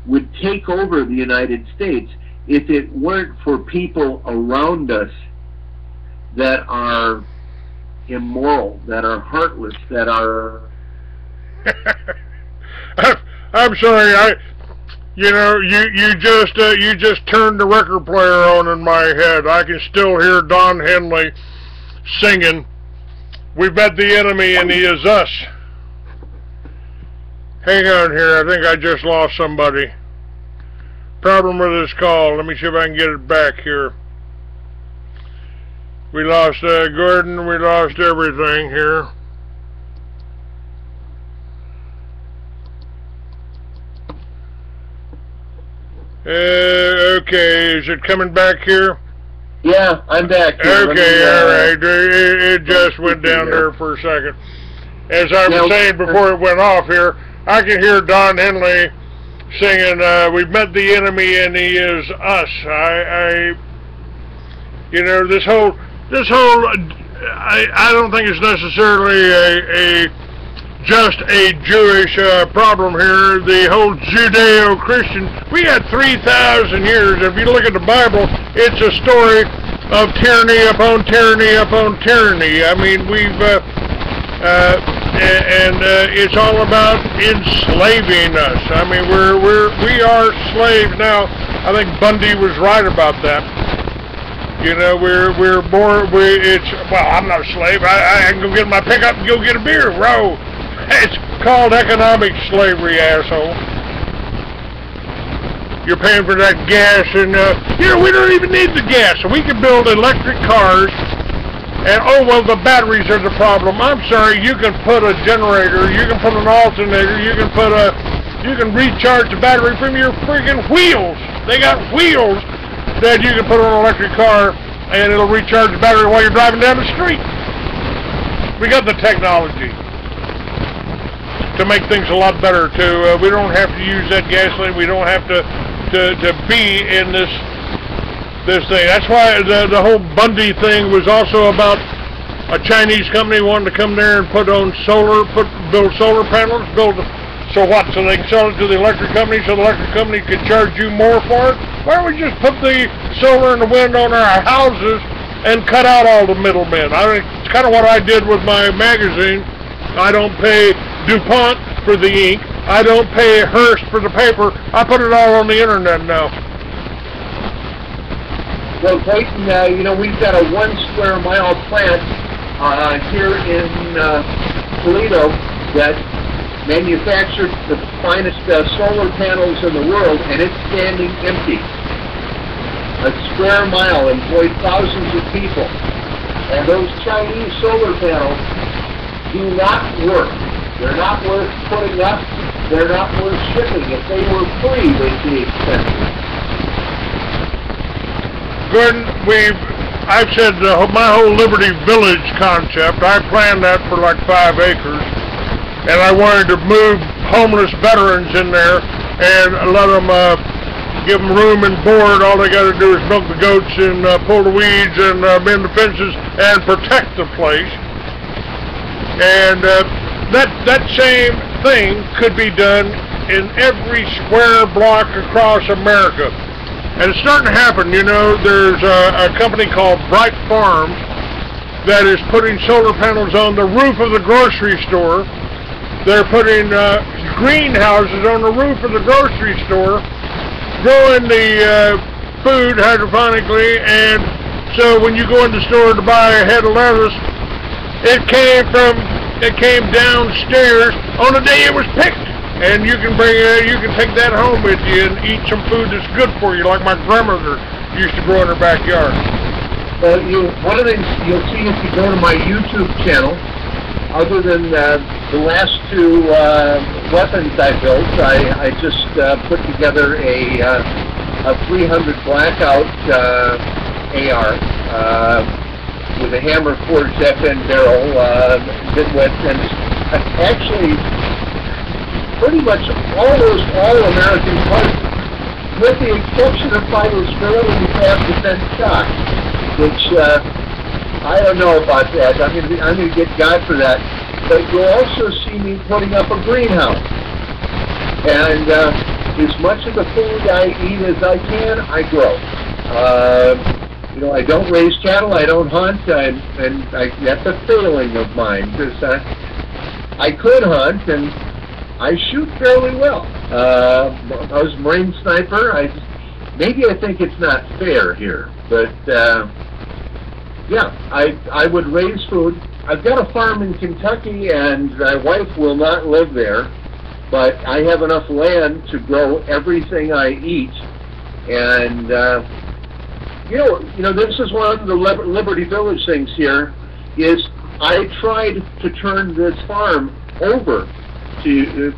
would take over the United States if it weren't for people around us that are immoral, that are heartless, that are... I'm sorry, you know, you just turned the record player on in my head. I can still hear Don Henley singing, "We've met the enemy and he is us." Hang on here, I think I just lost somebody. Problem with this call. Let me see if I can get it back here. We lost Gordon, we lost everything here. Okay, is it coming back here? Yeah, I'm back here. Okay, all right. It just went down there for a second. As I was saying before it went off here, I can hear Don Henley singing, "We've met the enemy and he is us." You know, this whole I don't think it's necessarily just a Jewish problem here. The whole Judeo-Christian, we had 3,000 years. If you look at the Bible, it's a story of tyranny upon tyranny upon tyranny. I mean, it's all about enslaving us. I mean, we are slaves now. I think Bundy was right about that. You know, well, I'm not a slave. I can go get my pickup and go get a beer, bro. It's called economic slavery, asshole. You're paying for that gas, and you know, we don't even need the gas. So we can build electric cars. And oh well, the batteries are the problem. I'm sorry. You can put a generator. You can put an alternator. You can recharge the battery from your friggin' wheels. They got wheels that you can put on an electric car, and it'll recharge the battery while you're driving down the street. We got the technology to make things a lot better. We don't have to use that gasoline. We don't have to be in this thing. That's why the whole Bundy thing was also about a Chinese company wanting to come there and build solar panels, so what? So they can sell it to the electric company, so the electric company could charge you more for it? Why don't we just put the solar and the wind on our houses and cut out all the middlemen? It's kind of what I did with my magazine. I don't pay DuPont for the ink. I don't pay Hearst for the paper. I put it all on the internet now. Well, Clayton, you know, we've got a 1 square mile plant here in Toledo that manufactured the finest solar panels in the world, and it's standing empty. A square mile employed thousands of people, and those Chinese solar panels do not work. They're not worth putting up. They're not worth shipping. If they were free, they'd be expensive. Gordon, I've said my whole Liberty Village concept, I planned that for like 5 acres. And I wanted to move homeless veterans in there and let them, give them room and board. All they got to do is milk the goats and pull the weeds and mend the fences and protect the place. And that same thing could be done in every square block across America. And it's starting to happen. You know, there's a company called Bright Farms that is putting solar panels on the roof of the grocery store. They're putting greenhouses on the roof of the grocery store, growing the food hydroponically, and so when you go in the store to buy a head of lettuce, it came downstairs on the day it was picked, and you can take that home with you and eat some food that's good for you, like my grandmother used to grow in her backyard. Well, one of the things you'll see if you go to my YouTube channel, other than the last 2 weapons I built, I just put together a 300 blackout AR with a hammer forged FN barrel and actually pretty much all American parts, with the exception of fighters fairly fast defense stock, which I don't know about that. I'm going to get God for that. But you'll also see me putting up a greenhouse. And as much of the food I eat as I can, I grow. You know, I don't raise cattle, I don't hunt, and that's a failing of mine, because I could hunt, and I shoot fairly well. I was a Marine sniper. Maybe I think it's not fair here, but yeah, I would raise food. I've got a farm in Kentucky, and my wife will not live there, but I have enough land to grow everything I eat. And you know, this is one of the Liberty Village things here. Is I tried to turn this farm over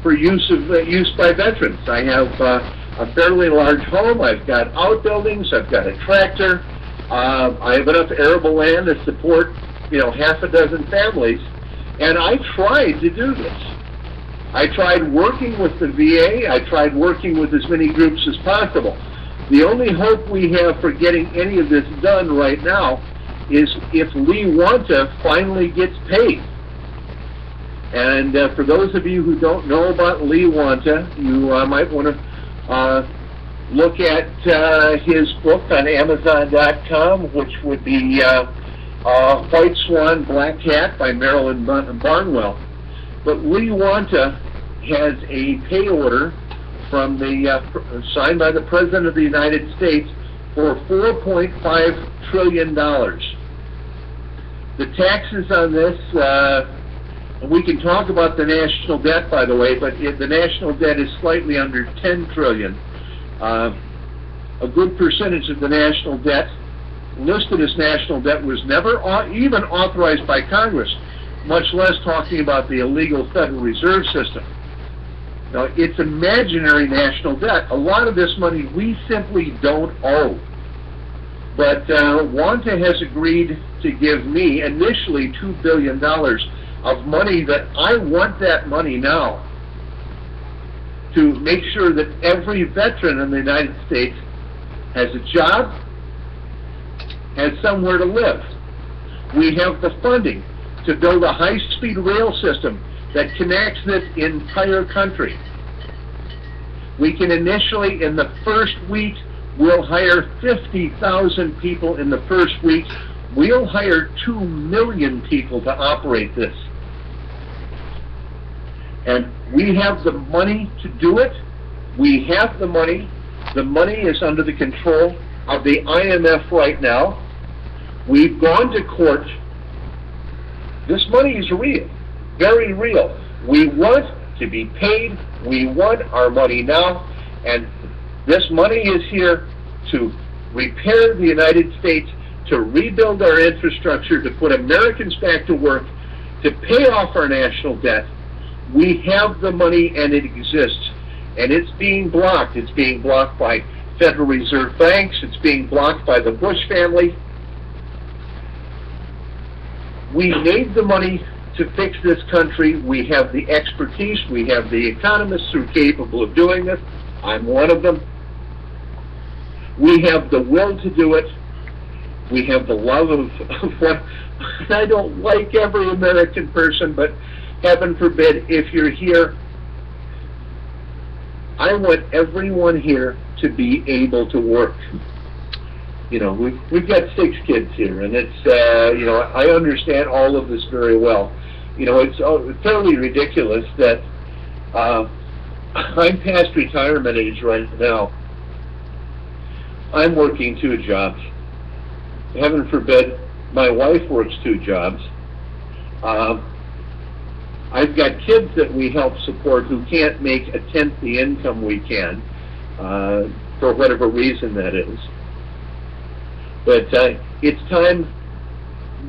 for use by veterans. I have a fairly large home. I've got outbuildings. I've got a tractor. I have enough arable land to support, you know, half a dozen families, and I tried to do this. I tried working with the VA. I tried working with as many groups as possible. The only hope we have for getting any of this done right now is if Lee Wanta finally gets paid. And for those of you who don't know about Lee Wanta, you might want to look at his book on Amazon.com, which would be White Swan, Black Hat by Marilyn Barnwell. But Lee Wanta has a pay order from the signed by the President of the United States for $4.5 trillion. The taxes on this, we can talk about the national debt, by the way, but the national debt is slightly under $10 trillion. A good percentage of the national debt listed as national debt was never even authorized by Congress, much less talking about the illegal Federal Reserve System. Now, it's imaginary national debt. A lot of this money we simply don't owe. But Wanta has agreed to give me initially $2 billion of money that I want that money now to make sure that every veteran in the United States has a job, has somewhere to live. We have the funding to build a high-speed rail system that connects this entire country. We can initially, in the first week, we'll hire 50,000 people in the first week. We'll hire 2 million people to operate this. And we have the money to do it. We have the money. The money is under the control of the IMF right now. We've gone to court. This money is real, very real. We want to be paid. We want our money now. And this money is here to repair the United States, to rebuild our infrastructure, to put Americans back to work, to pay off our national debt. We have the money and it exists. And it's being blocked. It's being blocked by Federal Reserve banks. It's being blocked by the Bush family. We need the money to fix this country. We have the expertise. We have the economists who are capable of doing this. I'm one of them. We have the will to do it. We have the love of what I don't like every American person, but heaven forbid, if you're here, I want everyone here to be able to work. You know, we've got 6 kids here, and it's, you know, I understand all of this very well. You know, it's totally ridiculous that I'm past retirement age right now. I'm working 2 jobs. Heaven forbid, my wife works 2 jobs. I've got kids that we help support who can't make 1/10 the income we can, for whatever reason that is. But it's time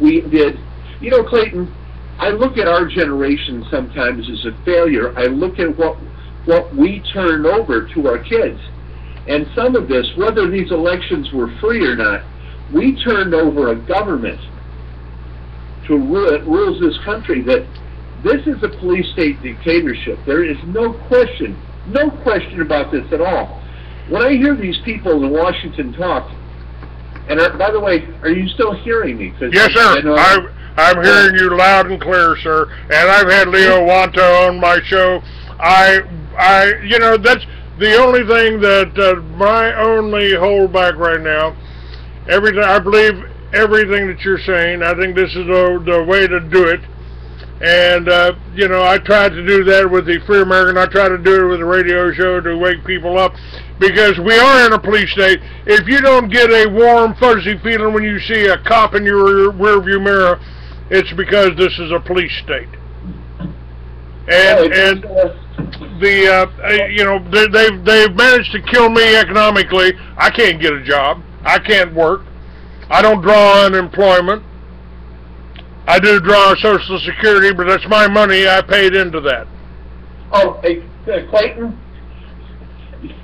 we did. You know, Clayton, I look at our generation sometimes as a failure. I look at what we turn over to our kids. And some of this, whether these elections were free or not, we turned over a government to rules this country that this is a police state dictatorship. There is no question about this at all. When I hear these people in Washington talk, and by the way, are you still hearing me? Yes, sir. I'm hearing you loud and clear, sir. And I've had Leo Wanta on my show. You know, that's the only thing that my only holdback right now. I believe everything that you're saying. I think this is the way to do it. And, you know, I tried to do that with the Free American. I tried to do it with the radio show to wake people up. Because we are in a police state. If you don't get a warm, fuzzy feeling when you see a cop in your rearview mirror, it's because this is a police state. And the you know, they've managed to kill me economically. I can't get a job. I can't work. I don't draw unemployment. I do draw Social Security, but that's my money. I paid into that. Oh, hey, Clayton,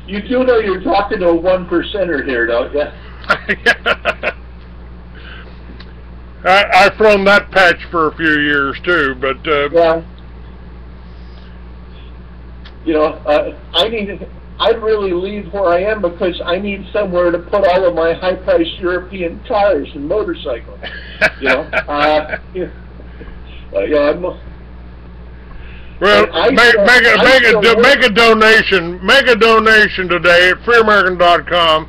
you do know you're talking to a 1%er here, don't you? I've flown that patch for a few years too, but yeah. You know, I'd really leave where I am because I need somewhere to put all of my high-priced European cars and motorcycles. You know, I'm. Well, make a donation. Make a donation today at freeamerican.com.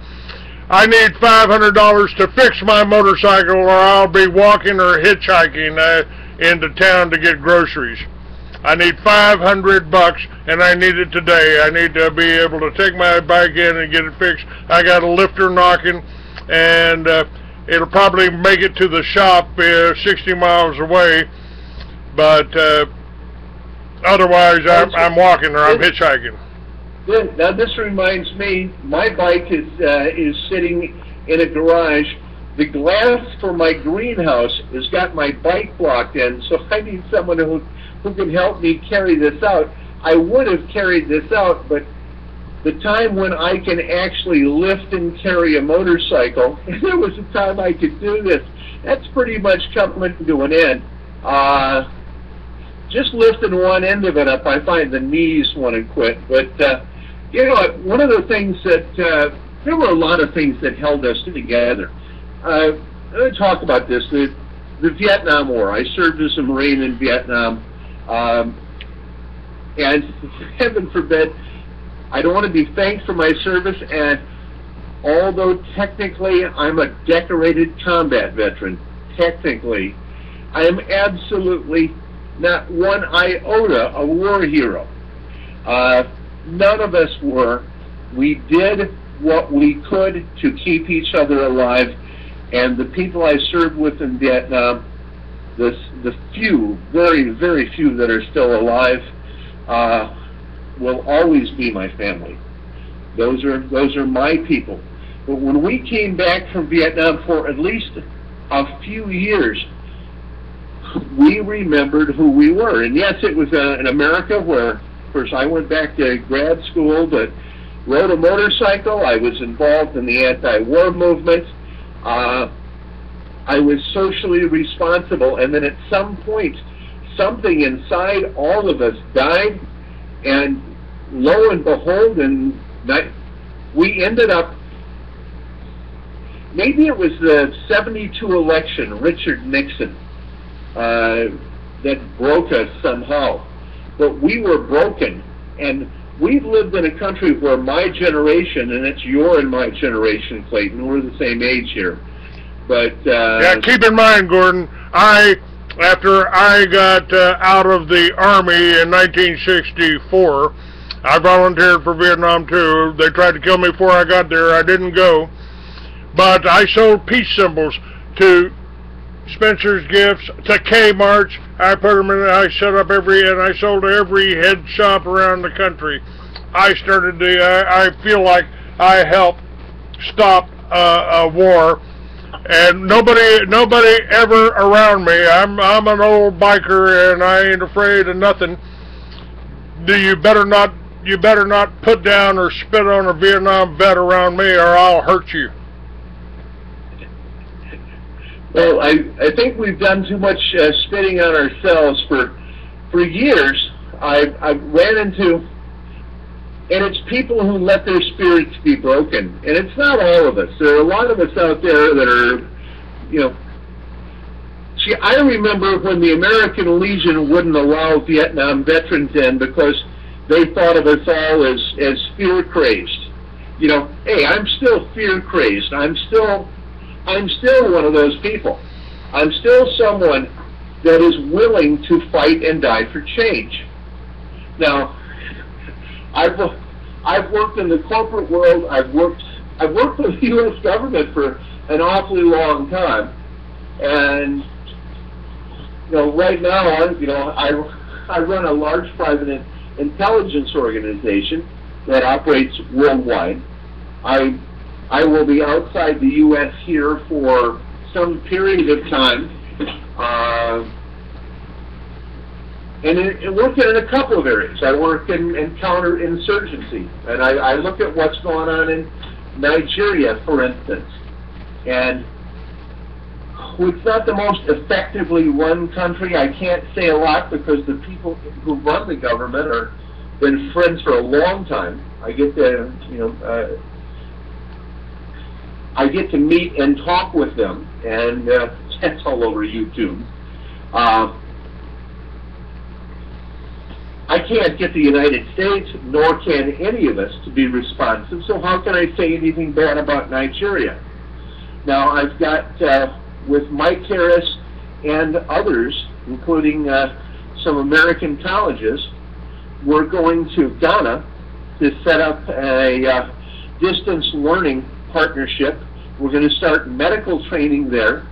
I need $500 to fix my motorcycle, or I'll be walking or hitchhiking into town to get groceries. I need $500, and I need it today. I need to be able to take my bike in and get it fixed. I got a lifter knocking, and it'll probably make it to the shop 60 miles away, but otherwise I'm walking or I'm hitchhiking. Now this reminds me, my bike is sitting in a garage. The glass for my greenhouse has got my bike blocked in, so I need someone who can help me carry this out. I would have carried this out, but the time when I can actually lift and carry a motorcycle, there was a time I could do this. That's pretty much coming to an end. Just lifting one end of it up, I find the knees want to quit. But, you know, one of the things that, there were a lot of things that held us together. I'm going to talk about this, the Vietnam War. I served as a Marine in Vietnam. And heaven forbid, I don't want to be thanked for my service, and although technically I'm a decorated combat veteran, technically, I am absolutely not one iota a war hero. None of us were. We did what we could to keep each other alive, and the people I served with in Vietnam, the few, very, very few that are still alive, will always be my family. Those are my people. But when we came back from Vietnam for at least a few years, we remembered who we were. And yes, it was in America where, of course, I went back to grad school, but rode a motorcycle. I was involved in the anti-war movement. I was socially responsible, and then at some point, something inside all of us died, and lo and behold, we ended up, maybe it was the '72 election, Richard Nixon, that broke us somehow. But we were broken, and we've lived in a country where my generation, and it's your and my generation, Clayton, we're the same age here. But yeah, keep in mind, Gordon, after I got out of the Army in 1964, I volunteered for Vietnam too. They tried to kill me before I got there. I didn't go. But I sold peace symbols to Spencer's Gifts, to Kmart's. I put them in, I set up and I sold to every head shop around the country. I started I feel like I helped stop a war. And nobody ever around me. I'm an old biker, and I ain't afraid of nothing. You better not put down or spit on a Vietnam vet around me, or I'll hurt you. Well, I think we've done too much spitting on ourselves for years. I've ran into, and it's people who let their spirits be broken. And it's not all of us. There are a lot of us out there that are, you know. See, I remember when the American Legion wouldn't allow Vietnam veterans in because they thought of us all as fear-crazed. You know, hey, I'm still fear-crazed. I'm still one of those people. I'm still someone that is willing to fight and die for change. Now, I've worked in the corporate world. I've worked for the U.S. government for an awfully long time, and you know, right now, I run a large private intelligence organization that operates worldwide. I will be outside the U.S. here for some period of time. And I work in a couple of areas. I work in counterinsurgency, and I look at what's going on in Nigeria, for instance. And it's not the most effectively run country. I can't say a lot because the people who run the government are been friends for a long time. I get to, I get to meet and talk with them, and that's all over YouTube. I can't get the United States, nor can any of us, to be responsive, so how can I say anything bad about Nigeria? Now, I've got, with Mike Harris and others, including some American colleges, we're going to Ghana to set up a distance learning partnership. We're going to start medical training there.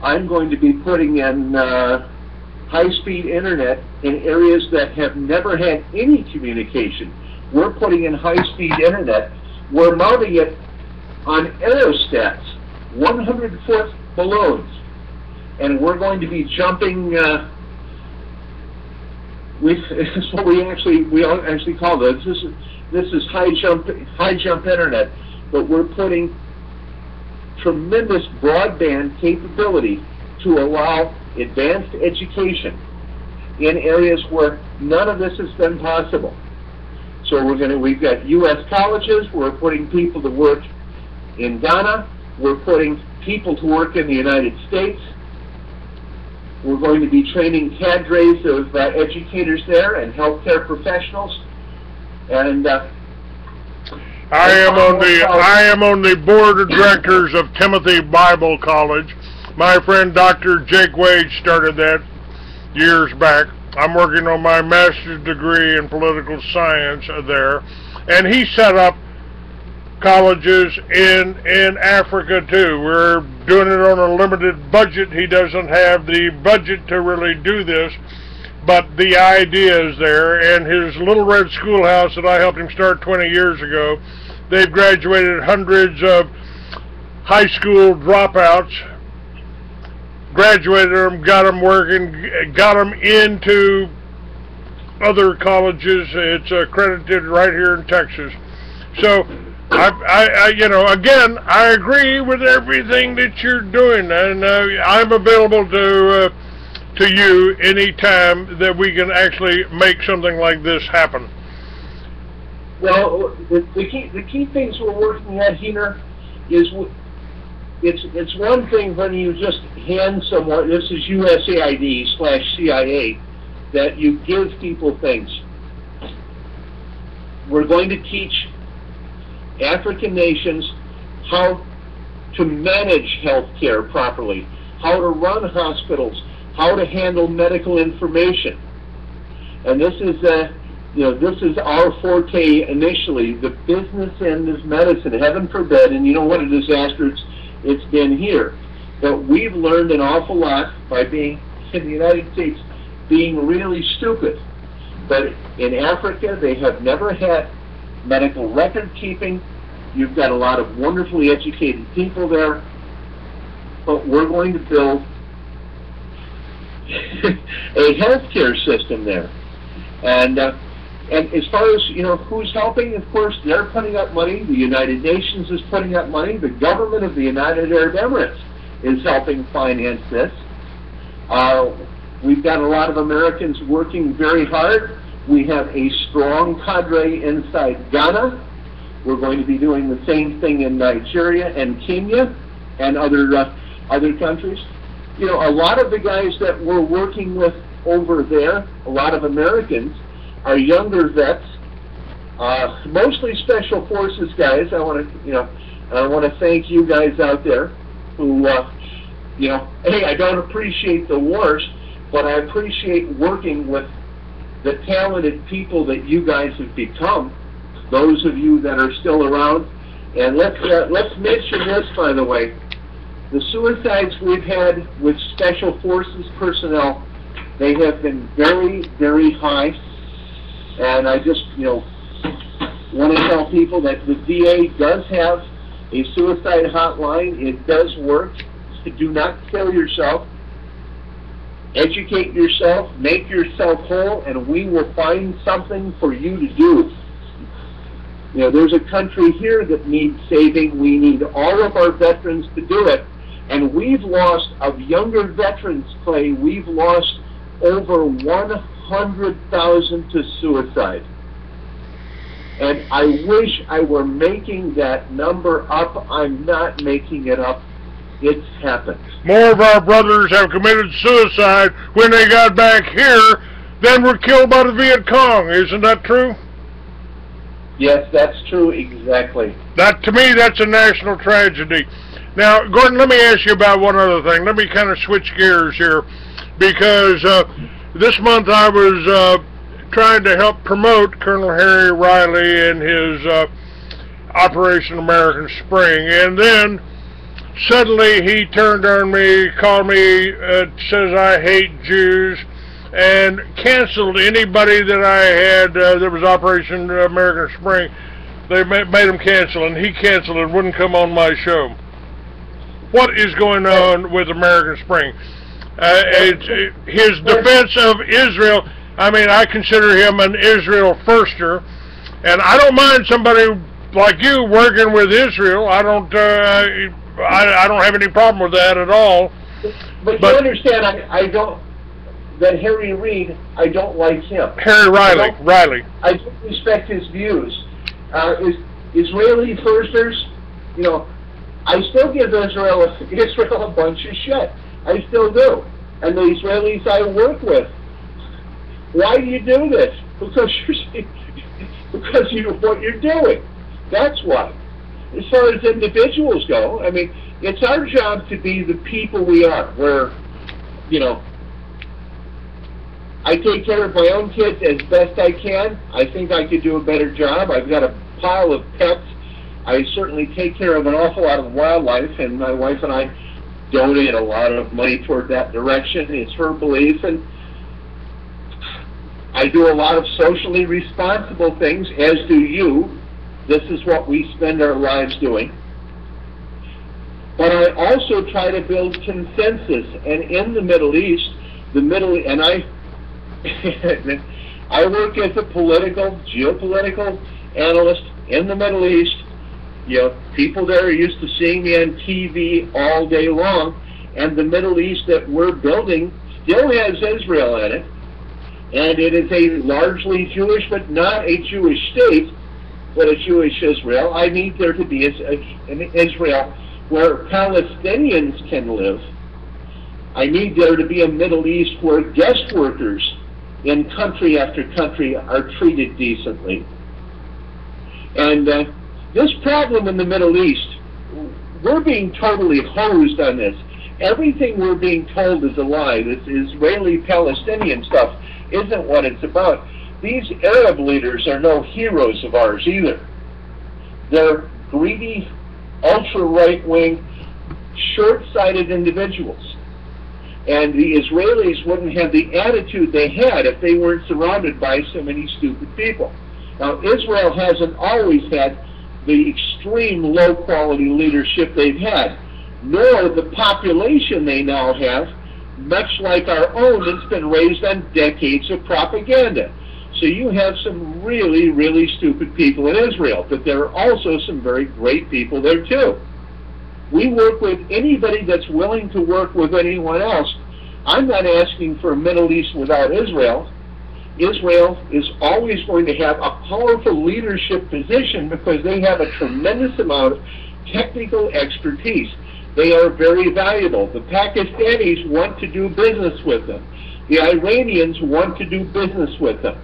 I'm going to be putting in high-speed internet in areas that have never had any communication. We're putting in high-speed internet. We're mounting it on aerostats, 100-foot balloons, and we're going to be jumping. It's what we actually call this. This is high jump internet, but we're putting tremendous broadband capability to allow advanced education in areas where none of this has been possible. So we've got U.S. colleges. We're putting people to work in Ghana. We're putting people to work in the United States. We're going to be training cadres of educators there and healthcare professionals. And I am on the board of directors of Timothy Bible College. My friend Dr. Jake Wade started that years back. I'm working on my master's degree in political science there, and he set up colleges in Africa too. We're doing it on a limited budget. He doesn't have the budget to really do this, but the idea is there. And his Little Red Schoolhouse that I helped him start 20 years ago, they've graduated hundreds of high school dropouts, graduated them, got them working, got them into other colleges. It's accredited right here in Texas. So again, I agree with everything that you're doing, and I'm available to you anytime that we can actually make something like this happen. Well, the key things we're working at here is it's one thing when you just hand someone, this is USAID/CIA, that you give people things. We're going to teach African nations how to manage healthcare properly, how to run hospitals, how to handle medical information. And this is this is our forte initially. The business end is medicine. Heaven forbid, and you know what a disaster it's been here. But we've learned an awful lot by being in the United States, being really stupid. But in Africa, they have never had medical record keeping. You've got a lot of wonderfully educated people there, but we're going to build a healthcare system there. And as far as who's helping, of course they're putting up money. The United Nations is putting up money. The government of the United Arab Emirates is helping finance this. We've got a lot of Americans working very hard. We have a strong cadre inside Ghana. We're going to be doing the same thing in Nigeria and Kenya and other countries. A lot of the guys that we're working with over there, a lot of Americans, are younger vets, mostly special forces guys. I want to thank you guys out there who, hey, I don't appreciate the wars, but I appreciate working with the talented people that you guys have become. Those of you that are still around, and let's mention this, by the way. The suicides we've had with Special Forces personnel, they have been very, very high, and I just, want to tell people that the VA does have a suicide hotline. It does work. Do not kill yourself. Educate yourself, make yourself whole, and we will find something for you to do. There's a country here that needs saving. We need all of our veterans to do it. And we've lost, of younger veterans, Clay, we've lost over 100,000 to suicide. And I wish I were making that number up. I'm not making it up. It's happened. More of our brothers have committed suicide when they got back here than were killed by the Viet Cong. Isn't that true? Yes, that's true, exactly. That, to me, that's a national tragedy. Now, Gordon, let me ask you about one other thing. Let me kind of switch gears here, because this month I was trying to help promote Colonel Harry Riley and his Operation American Spring, and then suddenly he turned on me, called me, says I hate Jews, and canceled anybody that I had that was Operation American Spring. They made him cancel, and he canceled and wouldn't come on my show. What is going on with American Spring? His defense of Israel, I mean, I consider him an Israel firster, and I don't mind somebody like you working with Israel. I don't have any problem with that at all. But you understand, I don't. That Harry Reid, I don't like him. Harry Riley. I don't respect his views. Israeli firsters, you know, I still give Israel a bunch of shit. I still do. And the Israelis I work with. Why do you do this? Because you know what you're doing. That's why. As far as individuals go, I mean, it's our job to be the people we are. Where, you know, I take care of my own kids as best I can. I think I could do a better job. I've got a pile of pets. I certainly take care of an awful lot of wildlife, and my wife and I donate a lot of money toward that direction. It's her belief, and I do a lot of socially responsible things, as do you. This is what we spend our lives doing. But I also try to build consensus, and in the Middle East, I work as a geopolitical analyst in the Middle East. You know, people there are used to seeing me on TV all day long, and the Middle East that we're building still has Israel in it, and it is a largely Jewish, but not a Jewish state, but a Jewish Israel. I need there to be an Israel where Palestinians can live. I need there to be a Middle East where guest workers in country after country are treated decently. And this problem in the Middle East, we're being totally hosed on this. Everything we're being told is a lie. This Israeli-Palestinian stuff isn't what it's about. These Arab leaders are no heroes of ours either. They're greedy, ultra-right-wing, short-sighted individuals. And the Israelis wouldn't have the attitude they had if they weren't surrounded by so many stupid people. Now, Israel hasn't always had the extreme low-quality leadership they've had, nor the population they now have, much like our own, that's been raised on decades of propaganda. So you have some really, really stupid people in Israel, but there are also some very great people there too. We work with anybody that's willing to work with anyone else. I'm not asking for a Middle East without Israel. Israel is always going to have a powerful leadership position because they have a tremendous amount of technical expertise. They are very valuable. The Pakistanis want to do business with them. The Iranians want to do business with them.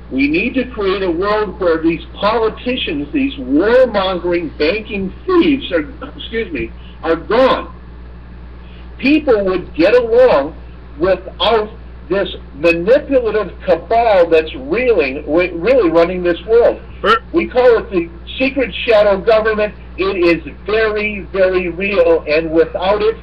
We need to create a world where these politicians, these warmongering banking thieves are gone. People would get along without this manipulative cabal that's really running this world. We call it the secret shadow government. It is very, very real, and without it,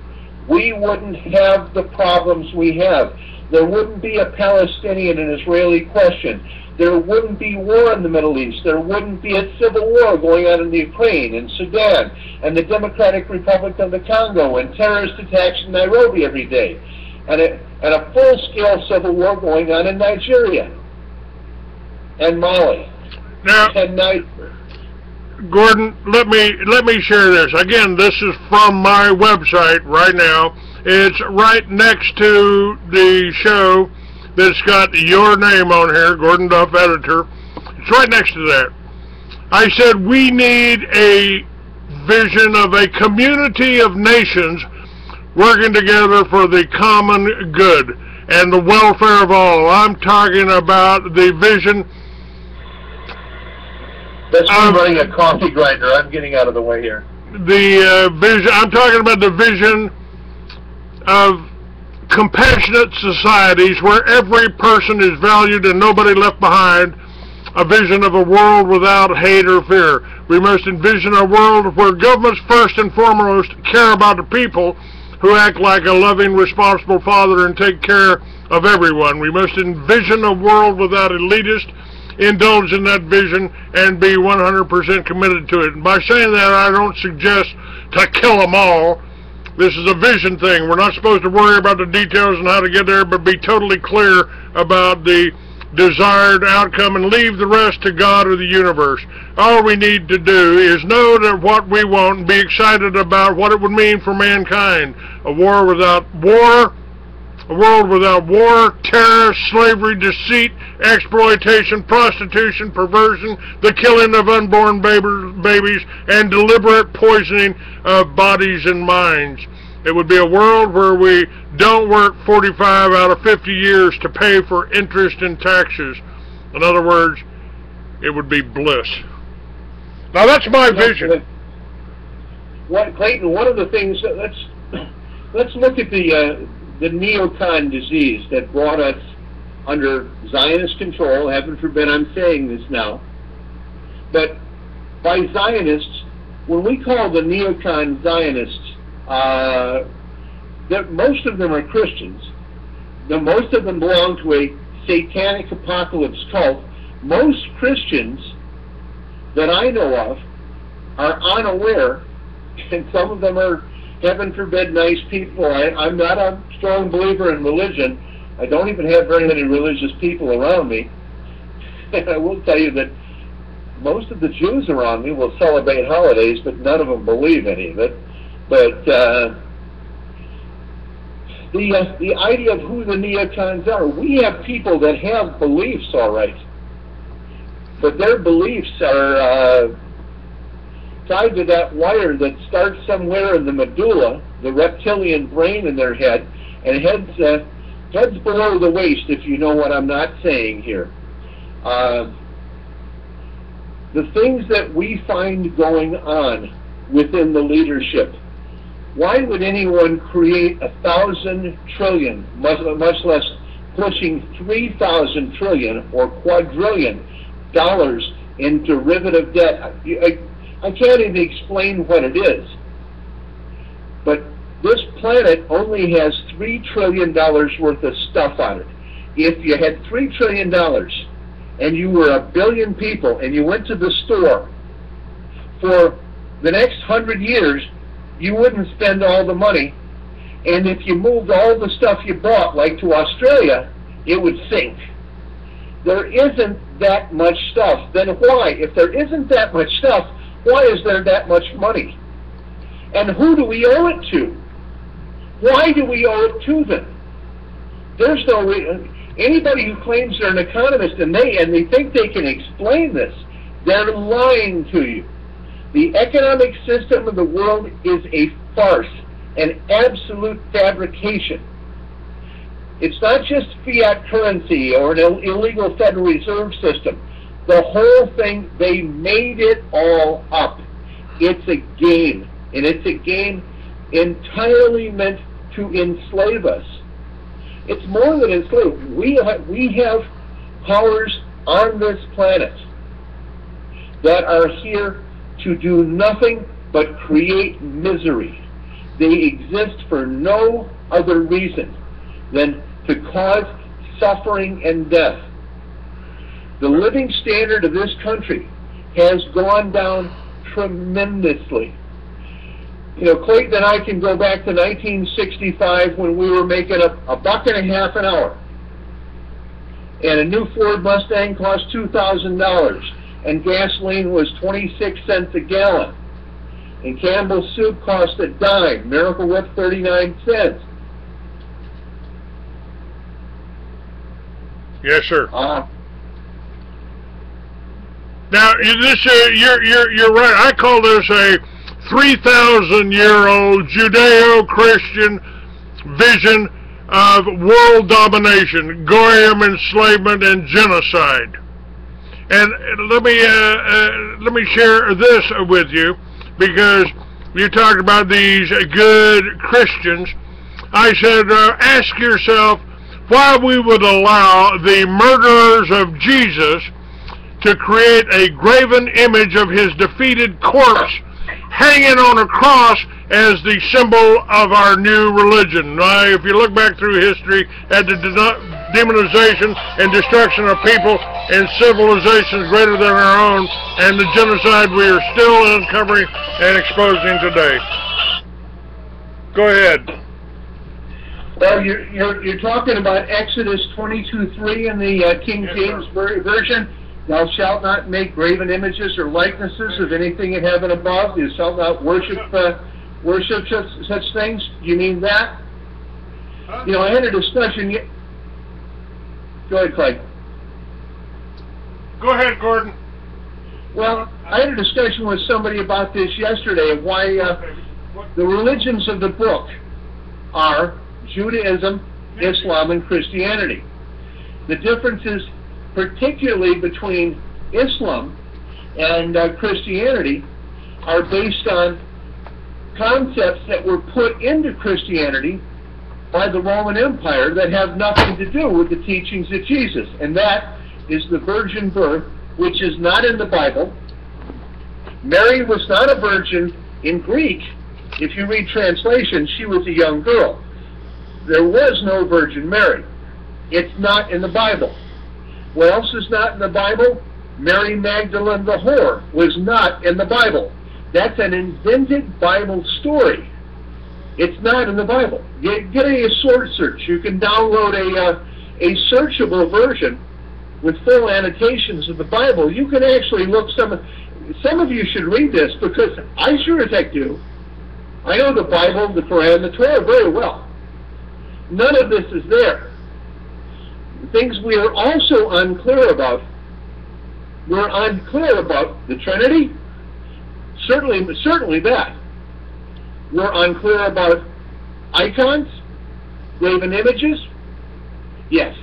we wouldn't have the problems we have. There wouldn't be a Palestinian and Israeli question. There wouldn't be war in the Middle East. There wouldn't be a civil war going on in the Ukraine and Sudan and the Democratic Republic of the Congo and terrorist attacks in Nairobi every day and a full-scale civil war going on in Nigeria and Mali. Now, Gordon, let me share this. Again, this is from my website right now. It's right next to the show that's got your name on here, Gordon Duff, editor. It's right next to that. I said we need a vision of a community of nations working together for the common good and the welfare of all. I'm talking about the vision. That's me running a coffee grinder. I'm getting out of the way here. The vision. I'm talking about the vision of compassionate societies where every person is valued and nobody left behind. A vision of a world without hate or fear. We must envision a world where governments first and foremost care about the people who act like a loving, responsible father and take care of everyone. We must envision a world without elitists. Indulge in that vision and be 100% committed to it. And by saying that, I don't suggest to kill them all. This is a vision thing. We're not supposed to worry about the details and how to get there, but be totally clear about the desired outcome and leave the rest to God or the universe. All we need to do is know that what we want and be excited about what it would mean for mankind. A world without war, terror, slavery, deceit, exploitation, prostitution, perversion, the killing of unborn babies, and deliberate poisoning of bodies and minds. It would be a world where we don't work 45 out of 50 years to pay for interest and taxes. In other words, it would be bliss. Now that's my vision. Clayton, one of the things, let's look at the neocon disease that brought us under Zionist control. Heaven forbid I'm saying this now. But by Zionists, when we call the neocon Zionists, most of them are Christians. Most of them belong to a satanic apocalypse cult. Most Christians that I know of are unaware, and some of them are, heaven forbid, nice people. I'm not a strong believer in religion. I don't even have very many religious people around me. And I will tell you that most of the Jews around me will celebrate holidays, but none of them believe any of it. But the idea of who the neocons are, we have people that have beliefs, all right, but their beliefs are tied to that wire that starts somewhere in the medulla, the reptilian brain in their head, and heads below the waist, if you know what I'm not saying here. The things that we find going on within the leadership, why would anyone create 1,000 trillion, much less pushing 3,000 trillion or quadrillion dollars in derivative debt? I can't even explain what it is. But this planet only has $3 trillion worth of stuff on it. If you had $3 trillion and you were 1 billion people and you went to the store for the next 100 years, you wouldn't spend all the money. And if you moved all the stuff you bought, like to Australia, it would sink. There isn't that much stuff. Then why? If there isn't that much stuff, why is there that much money? And who do we owe it to? Why do we owe it to them? There's no anybody who claims they're an economist and they think they can explain this, they're lying to you. The economic system of the world is a farce, an absolute fabrication. It's not just fiat currency or an illegal Federal Reserve System. The whole thing, they made it all up. It's a game, and it's a game entirely meant to enslave us. It's more than enslave. We have powers on this planet that are here to do nothing but create misery. They exist for no other reason than to cause suffering and death. The living standard of this country has gone down tremendously. You know, Clayton and I can go back to 1965 when we were making $1.50 an hour. And a new Ford Mustang cost $2,000. And gasoline was 26 cents a gallon. And Campbell's soup cost a dime. Miracle Whip 39 cents. Yes, sir. Now, you're right. I call this a 3,000-year-old Judeo-Christian vision of world domination, Goyim enslavement, and genocide. And let me share this with you, because you talked about these good Christians. I said, ask yourself why we would allow the murderers of Jesus to create a graven image of his defeated corpse hanging on a cross as the symbol of our new religion. Now, if you look back through history at the demonization and destruction of people and civilizations greater than our own, and the genocide we are still uncovering and exposing today. Go ahead. Well, you're talking about Exodus 22:3 in the King James Version. Thou shalt not make graven images or likenesses of anything in heaven above. You shalt not worship such things. Do you mean that? You know, I had a discussion. Go ahead, Clay. Go ahead, Gordon. Well, I had a discussion with somebody about this yesterday of why the religions of the book are Judaism, Islam, and Christianity. The differences, particularly between Islam and Christianity, are based on concepts that were put into Christianity by the Roman Empire that have nothing to do with the teachings of Jesus. And that is the virgin birth, which is not in the Bible. Mary was not a virgin in Greek. If you read translation, she was a young girl. There was no Virgin Mary. It's not in the Bible. What else is not in the Bible? Mary Magdalene the whore was not in the Bible. That's an invented Bible story. It's not in the Bible. Get a sword search. You can download a searchable version with full annotations of the Bible. You can actually look some of you should read this, because I sure as heck do. I know the Bible, the Quran, the Torah very well. None of this is there. Things we are also unclear about. We're unclear about the Trinity. Certainly that. We're unclear about icons, graven images. Yes.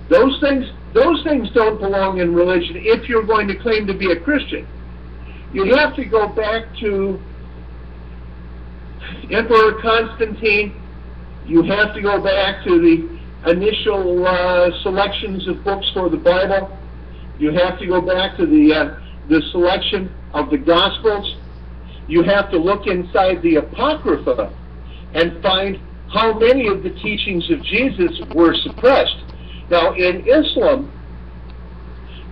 Those things don't belong in religion if you're going to claim to be a Christian. You have to go back to Emperor Constantine. You have to go back to the initial selections of books for the Bible. You have to go back to the selection of the Gospels. You have to look inside the Apocrypha and find how many of the teachings of Jesus were suppressed. Now, in Islam,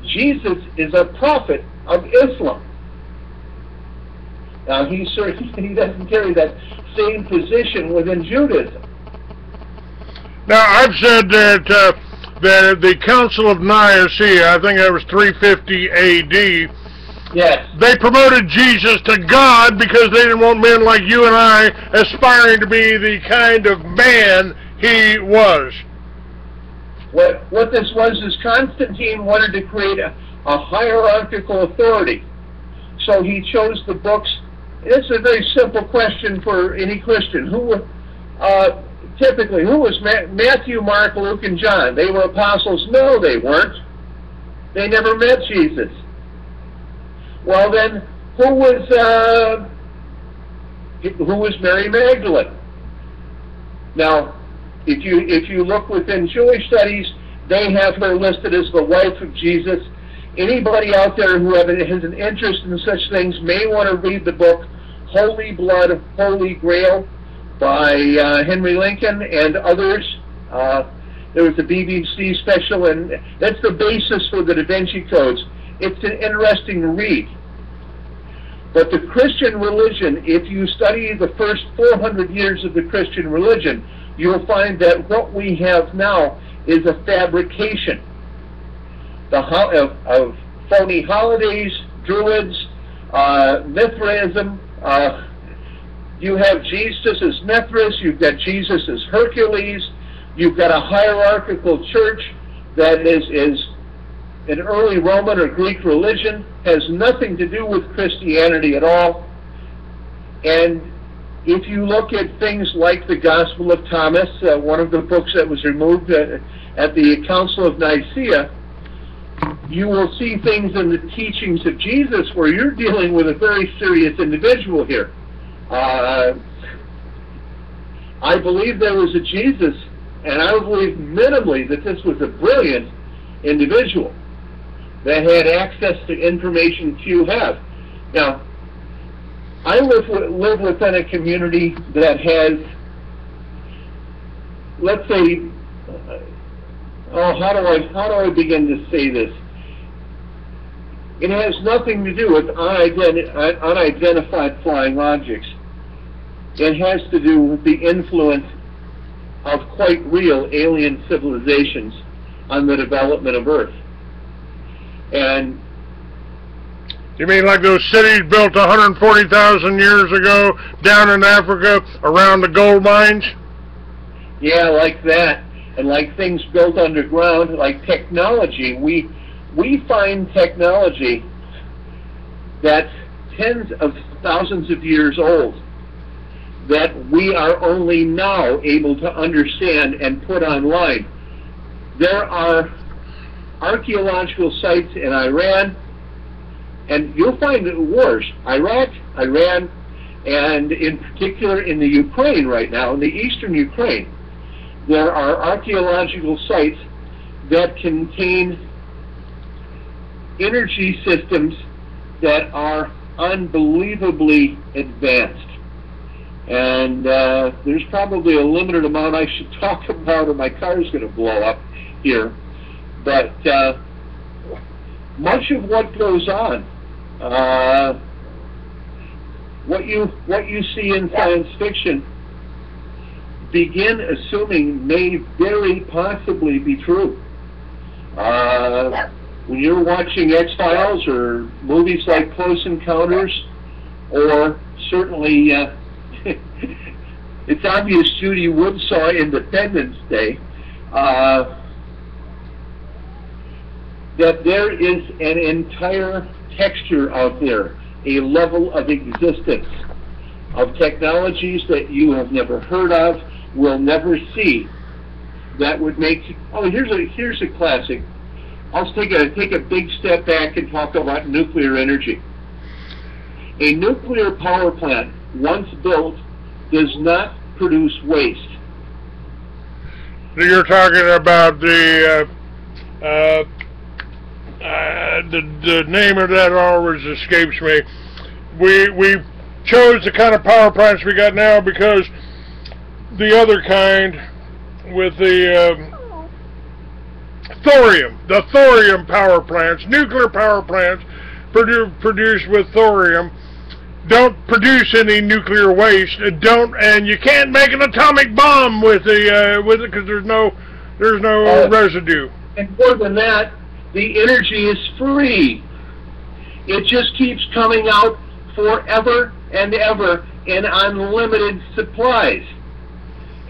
Jesus is a prophet of Islam. Now, he doesn't carry that same position within Judaism. Now, I've said that the Council of Nicaea, I think that was 350 A.D., yes, they promoted Jesus to God because they didn't want men like you and I aspiring to be the kind of man he was. What this was is Constantine wanted to create a hierarchical authority. So he chose the books. It's a very simple question for any Christian. Typically, who was Matthew, Mark, Luke, and John? They were apostles? No, they weren't. They never met Jesus. Well, then, who was Mary Magdalene? Now, if you look within Jewish studies, they have her listed as the wife of Jesus. Anybody out there who has an interest in such things may want to read the book Holy Blood, Holy Grail by Henry Lincoln and others. There was a BBC special, and that's the basis for the Da Vinci Codes. It's an interesting read. But the Christian religion, if you study the first 400 years of the Christian religion, you'll find that what we have now is a fabrication of phony holidays, Druids, Mithraism. You have Jesus as Mithras, you've got Jesus as Hercules, you've got a hierarchical church that is an early Roman or Greek religion, has nothing to do with Christianity at all. And if you look at things like the Gospel of Thomas, one of the books that was removed at the Council of Nicaea, you will see things in the teachings of Jesus where you're dealing with a very serious individual here. I believe there was a Jesus, and I believe minimally that this was a brilliant individual that had access to information few have. Now, I live within a community that has, let's say, how do I begin to say this? It has nothing to do with unidentified flying objects. It has to do with the influence of quite real alien civilizations on the development of Earth. And you mean like those cities built 140,000 years ago down in Africa around the gold mines? Yeah, like that. And like things built underground, like technology. We find technology that's tens of thousands of years old that we are only now able to understand and put online. There are archaeological sites in Iran, and you'll find it worse. Iraq, Iran, and in particular in the Ukraine right now, in the eastern Ukraine, there are archaeological sites that contain energy systems that are unbelievably advanced. And there's probably a limited amount I should talk about, or my car's going to blow up here. But much of what goes on, what you see in science fiction, begin assuming may very possibly be true. When you're watching X-Files or movies like Close Encounters, or certainly it's obvious Judy Wood saw Independence Day, that there is an entire texture out there, a level of existence of technologies that you have never heard of, will never see, that would make you, oh, here's a classic. I'll take a big step back and talk about nuclear energy. A nuclear power plant, once built, does not produce waste. You're talking about the name of that always escapes me. We chose the kind of power plants we got now because the other kind with the thorium power plants, nuclear power plants produced with thorium, don't produce any nuclear waste. And you can't make an atomic bomb with it because there's no residue. And more than that, the energy is free. It just keeps coming out forever and ever in unlimited supplies.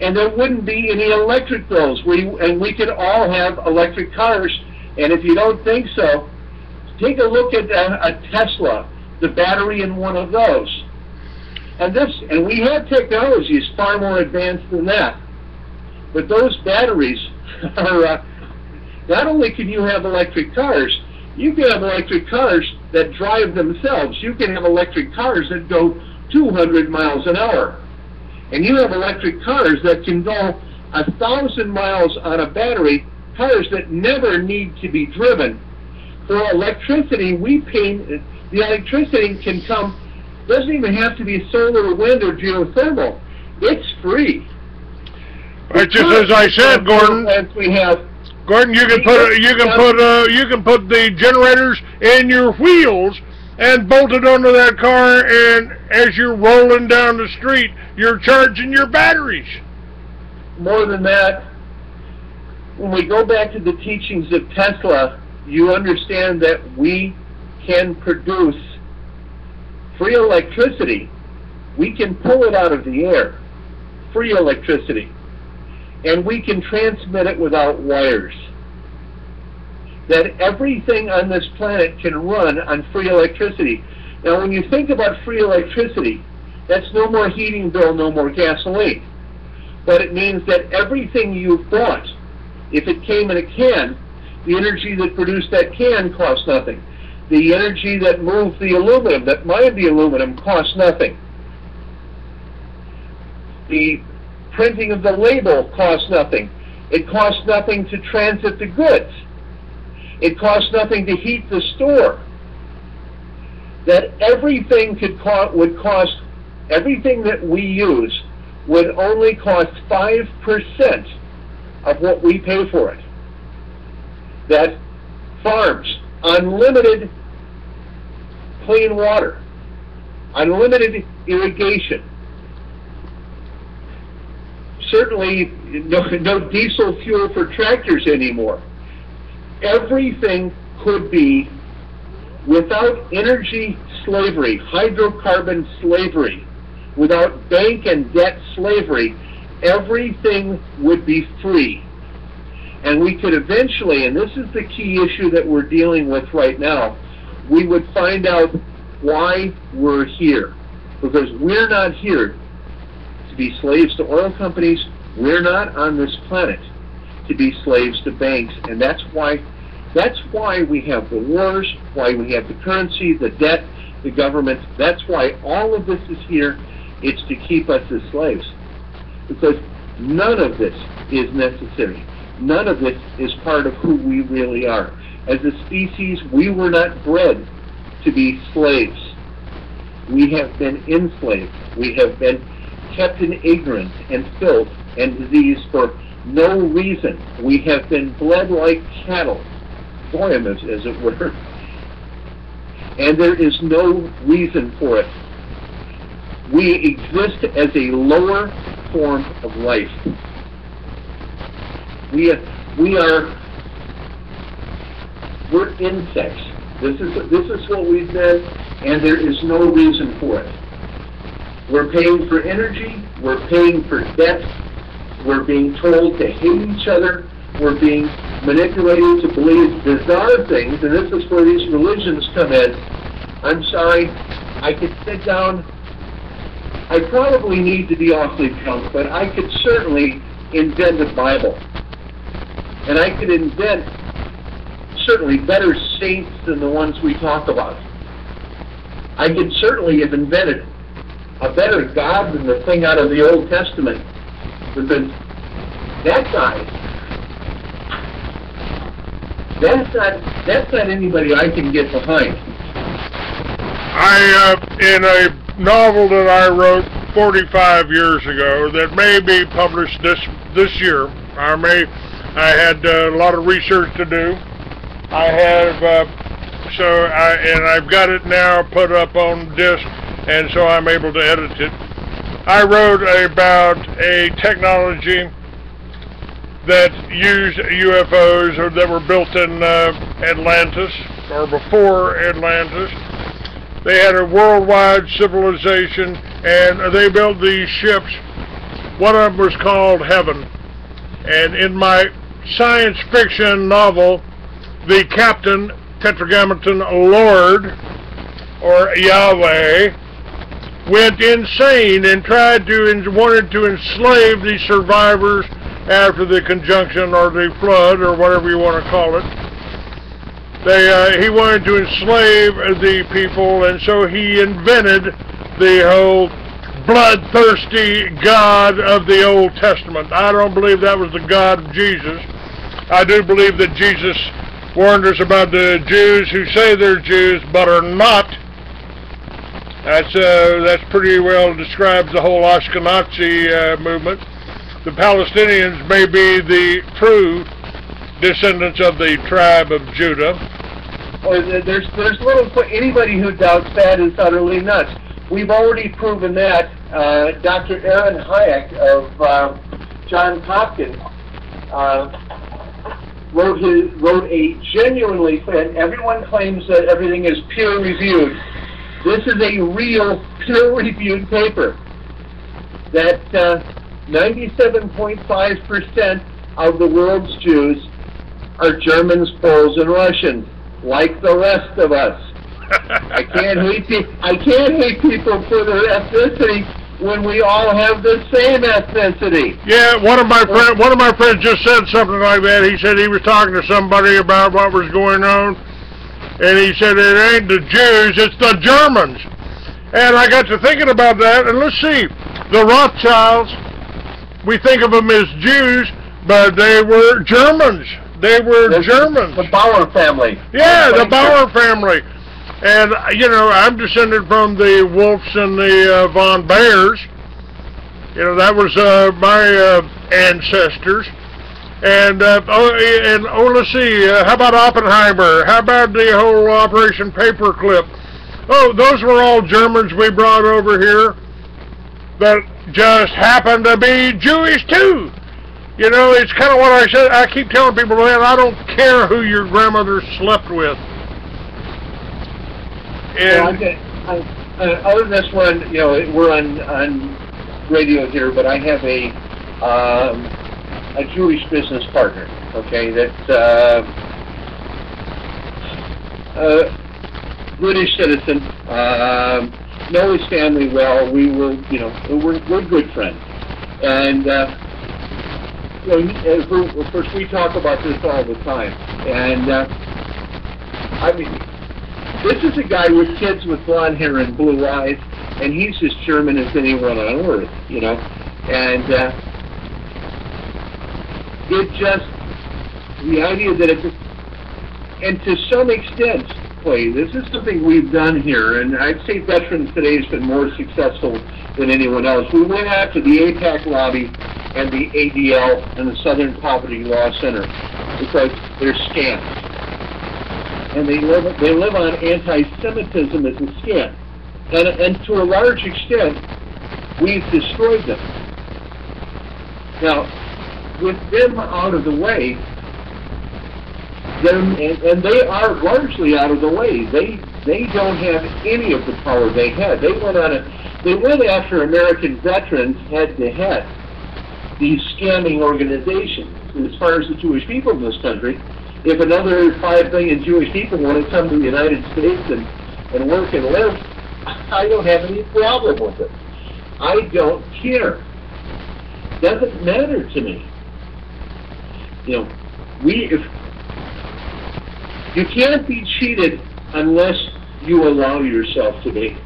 And there wouldn't be any electric bills. We could all have electric cars. And if you don't think so, take a look at a Tesla, the battery in one of those. And we have technologies far more advanced than that. But those batteries are, not only can you have electric cars, you can have electric cars that drive themselves. You can have electric cars that go 200 miles an hour. And you have electric cars that can go 1,000 miles on a battery, cars that never need to be driven. For electricity, we pay, the electricity can come, doesn't even have to be solar or wind or geothermal. It's free. Right, just as I said, Gordon. We have. Gordon, you can put the generators in your wheels and bolt it onto that car, and as you're rolling down the street, you're charging your batteries. More than that, when we go back to the teachings of Tesla, you understand that we can produce free electricity. We can pull it out of the air, free electricity, and we can transmit it without wires. that everything on this planet can run on free electricity. Now, when you think about free electricity, that's no more heating bill, no more gasoline. But it means that everything you've bought, if it came in a can, the energy that produced that can costs nothing. The energy that moved the aluminum, that mined the aluminum, costs nothing. The printing of the label costs nothing. It costs nothing to transit the goods. It costs nothing to heat the store. That everything would cost, everything that we use would only cost 5% of what we pay for it. That farms, unlimited clean water, unlimited irrigation, certainly no diesel fuel for tractors anymore. Everything could be, without energy slavery, hydrocarbon slavery, without bank and debt slavery, everything would be free. And we could eventually, and this is the key issue that we're dealing with right now, we would find out why we're here. Because we're not here to be slaves to oil companies. We're not on this planet to be slaves to banks. And that's why we have the wars, why we have the currency, the debt, the government. That's why all of this is here. It's to keep us as slaves. Because none of this is necessary. None of this is part of who we really are. As a species, we were not bred to be slaves. We have been enslaved. We have been kept in ignorance and filth and disease for no reason. We have been bled like cattle, as it were. And there is no reason for it. We exist as a lower form of life. We're insects. This is what we've been, and there is no reason for it. We're paying for energy, we're paying for debt, we're being told to hate each other, we're being manipulated to believe bizarre things, and this is where these religions come in. I'm sorry, I could sit down, I probably need to be awfully drunk, but I could certainly invent a Bible. And I could invent certainly better saints than the ones we talk about. I could certainly have invented a better God than the thing out of the Old Testament. Because that guy, that's not anybody I can get behind. In a novel that I wrote 45 years ago that may be published this year, I had a lot of research to do. And I've got it now put up on disc, and so I'm able to edit it. I wrote about a technology that used UFOs or that were built in Atlantis or before Atlantis. They had a worldwide civilization, and they built these ships. One of them was called Heaven. And in my science fiction novel, the Captain Tetragrammaton Lord, or Yahweh, went insane and wanted to enslave the survivors after the conjunction or the flood or whatever you want to call it. He wanted to enslave the people, and so he invented the whole bloodthirsty God of the Old Testament. I don't believe that was the God of Jesus. I do believe that Jesus warned us about the Jews who say they're Jews but are not. That's pretty well describes the whole Ashkenazi movement. The Palestinians may be the true descendants of the tribe of Judah. Well, there's little. Anybody who doubts that is utterly nuts. We've already proven that. Dr. Aaron Hayek of Johns Hopkins wrote a genuinely, and everyone claims that everything is peer-reviewed. This is a real peer-reviewed paper that 97.5% of the world's Jews are Germans, Poles, and Russians, like the rest of us. I can't hate people for their ethnicity when we all have the same ethnicity. Yeah, one of my friends just said something like that. He said he was talking to somebody about what was going on, and he said it ain't the Jews, it's the Germans. And I got to thinking about that, and let's see, the Rothschilds, we think of them as Jews, but they were Germans. They were Germans. The Bauer family. Yeah, the Bauer family. And, you know, I'm descended from the Wolfs and the von Bayers. You know, that was my ancestors. And, let's see, how about Oppenheimer? How about the whole Operation Paperclip? Oh, those were all Germans we brought over here that just happened to be Jewish, too. You know, it's kind of what I said. I keep telling people, man, I don't care who your grandmother slept with. And other than this one, you know, we're on radio here, but I have a Jewish business partner, okay, that's British citizen, know his family well. We were, you know, we're good friends, and you know, of course, we talk about this all the time, and I mean, this is a guy with kids with blonde hair and blue eyes, and he's as German as anyone on earth, you know, and it just, the idea that it's, and to some extent, Clay, this is something we've done here, and I'd say Veterans Today has been more successful than anyone else. We went after the APAC lobby and the ADL and the Southern Poverty Law Center because they're scams. And they live on anti-Semitism as a scam. And to a large extent, we've destroyed them. Now, with them out of the way, and they are largely out of the way. They don't have any of the power they had. They went after American veterans head to head. These scamming organizations. And as far as the Jewish people in this country, if another 5 million Jewish people want to come to the United States and work and live, I don't have any problem with it. I don't care. Doesn't matter to me. You know, you can't be cheated unless you allow yourself to be.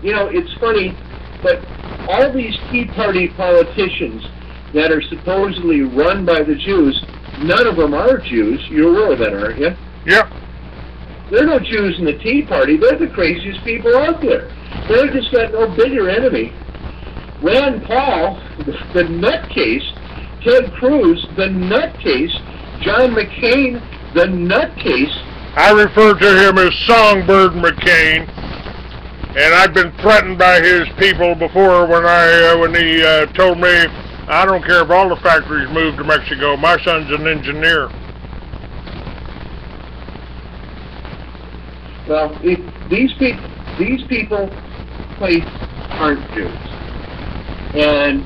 You know, it's funny, but all these Tea Party politicians that are supposedly run by the Jews, none of them are Jews. You're aware of that, aren't you? Yep. There are no Jews in the Tea Party. They're the craziest people out there. They've just got no bigger enemy. Rand Paul, the nutcase, Ted Cruz, the nutcase, John McCain, the nutcase. I refer to him as Songbird McCain, and I've been threatened by his people before when he told me, I don't care if all the factories move to Mexico, my son's an engineer. Well, these people aren't Jews. And,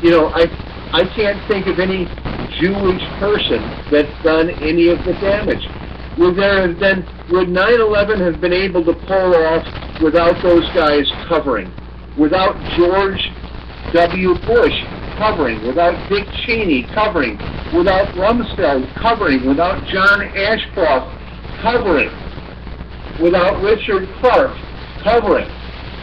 you know, I can't think of any Jewish person that's done any of the damage. Would 9/11 have been able to pull off without those guys covering? Without George W. Bush covering? Without Dick Cheney covering? Without Rumsfeld covering? Without John Ashcroft covering? Without Richard Clark covering?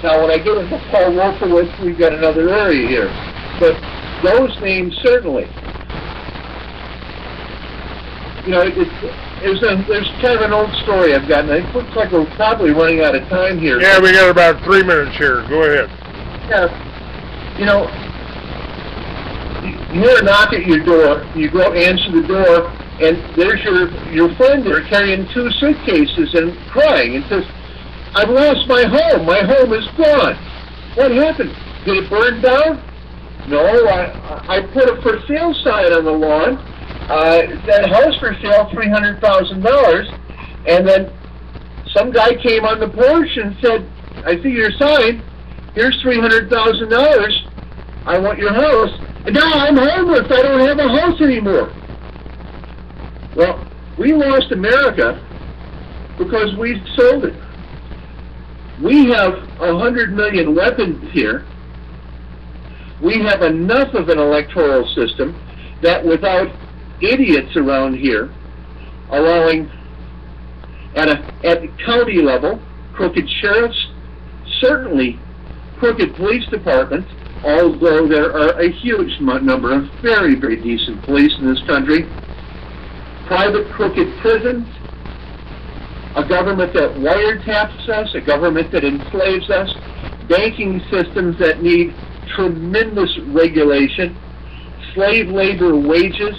Now, when I get into Paul Wolfowitz, we've got another area here. But those names certainly. You know, there's kind of an old story I've got, and it looks like we're probably running out of time here. Yeah, we got about 3 minutes here. Go ahead. Yeah. You know, you hear a knock at your door, you go answer the door, and there's your friend there carrying 2 suitcases and crying and says, I've lost my home. My home is gone. What happened? Did it burn down? No, I put a for sale sign on the lawn. It said house for sale, $300,000. And then some guy came on the porch and said, I see your sign. Here's $300,000. I want your house. And now I'm homeless. I don't have a house anymore. Well, we lost America because we sold it. We have 100 million weapons here. We have enough of an electoral system that without idiots around here allowing at the county level, crooked sheriffs, certainly crooked police departments, although there are a huge number of very, very decent police in this country, private crooked prisons, a government that wiretaps us, a government that enslaves us, banking systems that need tremendous regulation, slave labor wages,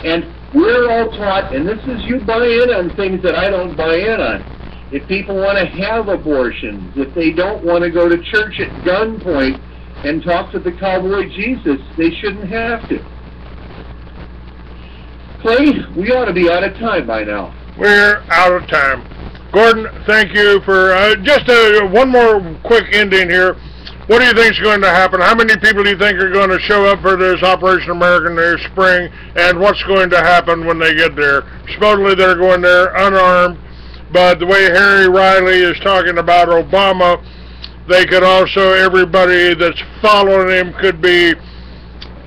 and we're all taught, and this is you buy in on things that I don't buy in on. If people want to have abortions, if they don't want to go to church at gunpoint and talk to the cowboy Jesus, they shouldn't have to. Clay, we ought to be out of time by now. We're out of time. Gordon, thank you for just one more quick ending here. What do you think is going to happen? How many people do you think are going to show up for this Operation American this spring? And what's going to happen when they get there? Supposedly they're going there unarmed, but the way Harry Riley is talking about Obama, they could also, everybody that's following him could be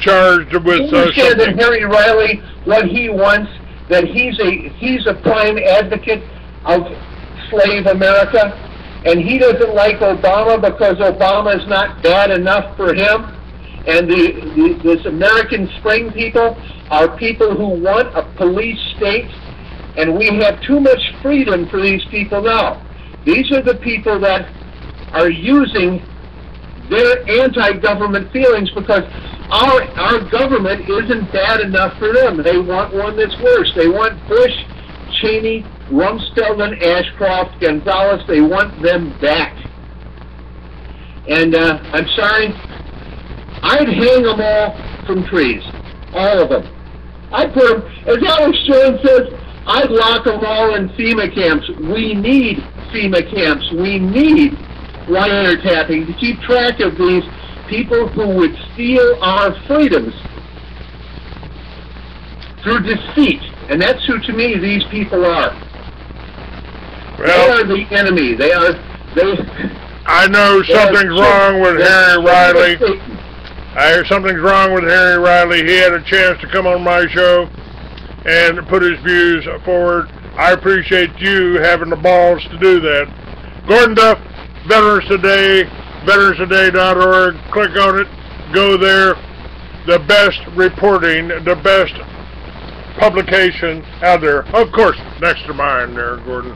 charged with something. That Harry Riley, what he wants, that he's a prime advocate of slave America, and he doesn't like Obama because Obama is not bad enough for him. And this American Spring people are people who want a police state, and we have too much freedom for these people now. These are the people that are using their anti-government feelings because our government isn't bad enough for them. They want one that's worse. They want Bush, Cheney, Rumsfeld, and Ashcroft, Gonzalez. They want them back. And I'm sorry, I'd hang them all from trees, all of them. I'd put them, as Alex Jones says, I'd lock them all in FEMA camps. We need FEMA camps. We need wiretapping to keep track of these people who would steal our freedoms through deceit. And that's who, to me, these people are. Well, they are the enemy. I know something's wrong with Harry Riley. I hear something's wrong with Harry Riley. He had a chance to come on my show and put his views forward. I appreciate you having the balls to do that. Gordon Duff, Veterans Today, veteranstoday.org. Click on it. Go there. The best reporting, the best publication out there. Of course, next to mine there, Gordon.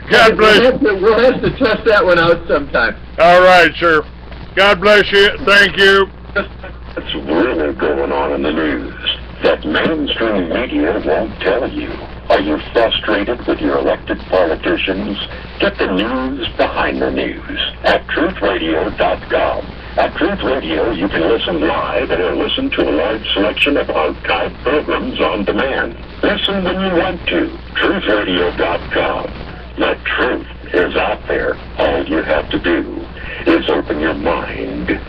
God bless you. We'll have to test that one out sometime. All right, sir. God bless you. Thank you. What's really going on in the news that mainstream media won't tell you? Are you frustrated with your elected politicians? Get the news behind the news at truthradio.com. At Truth Radio, you can listen live or listen to a large selection of archived programs on demand. Listen when you want to. truthradio.com. The truth is out there. All you have to do is open your mind.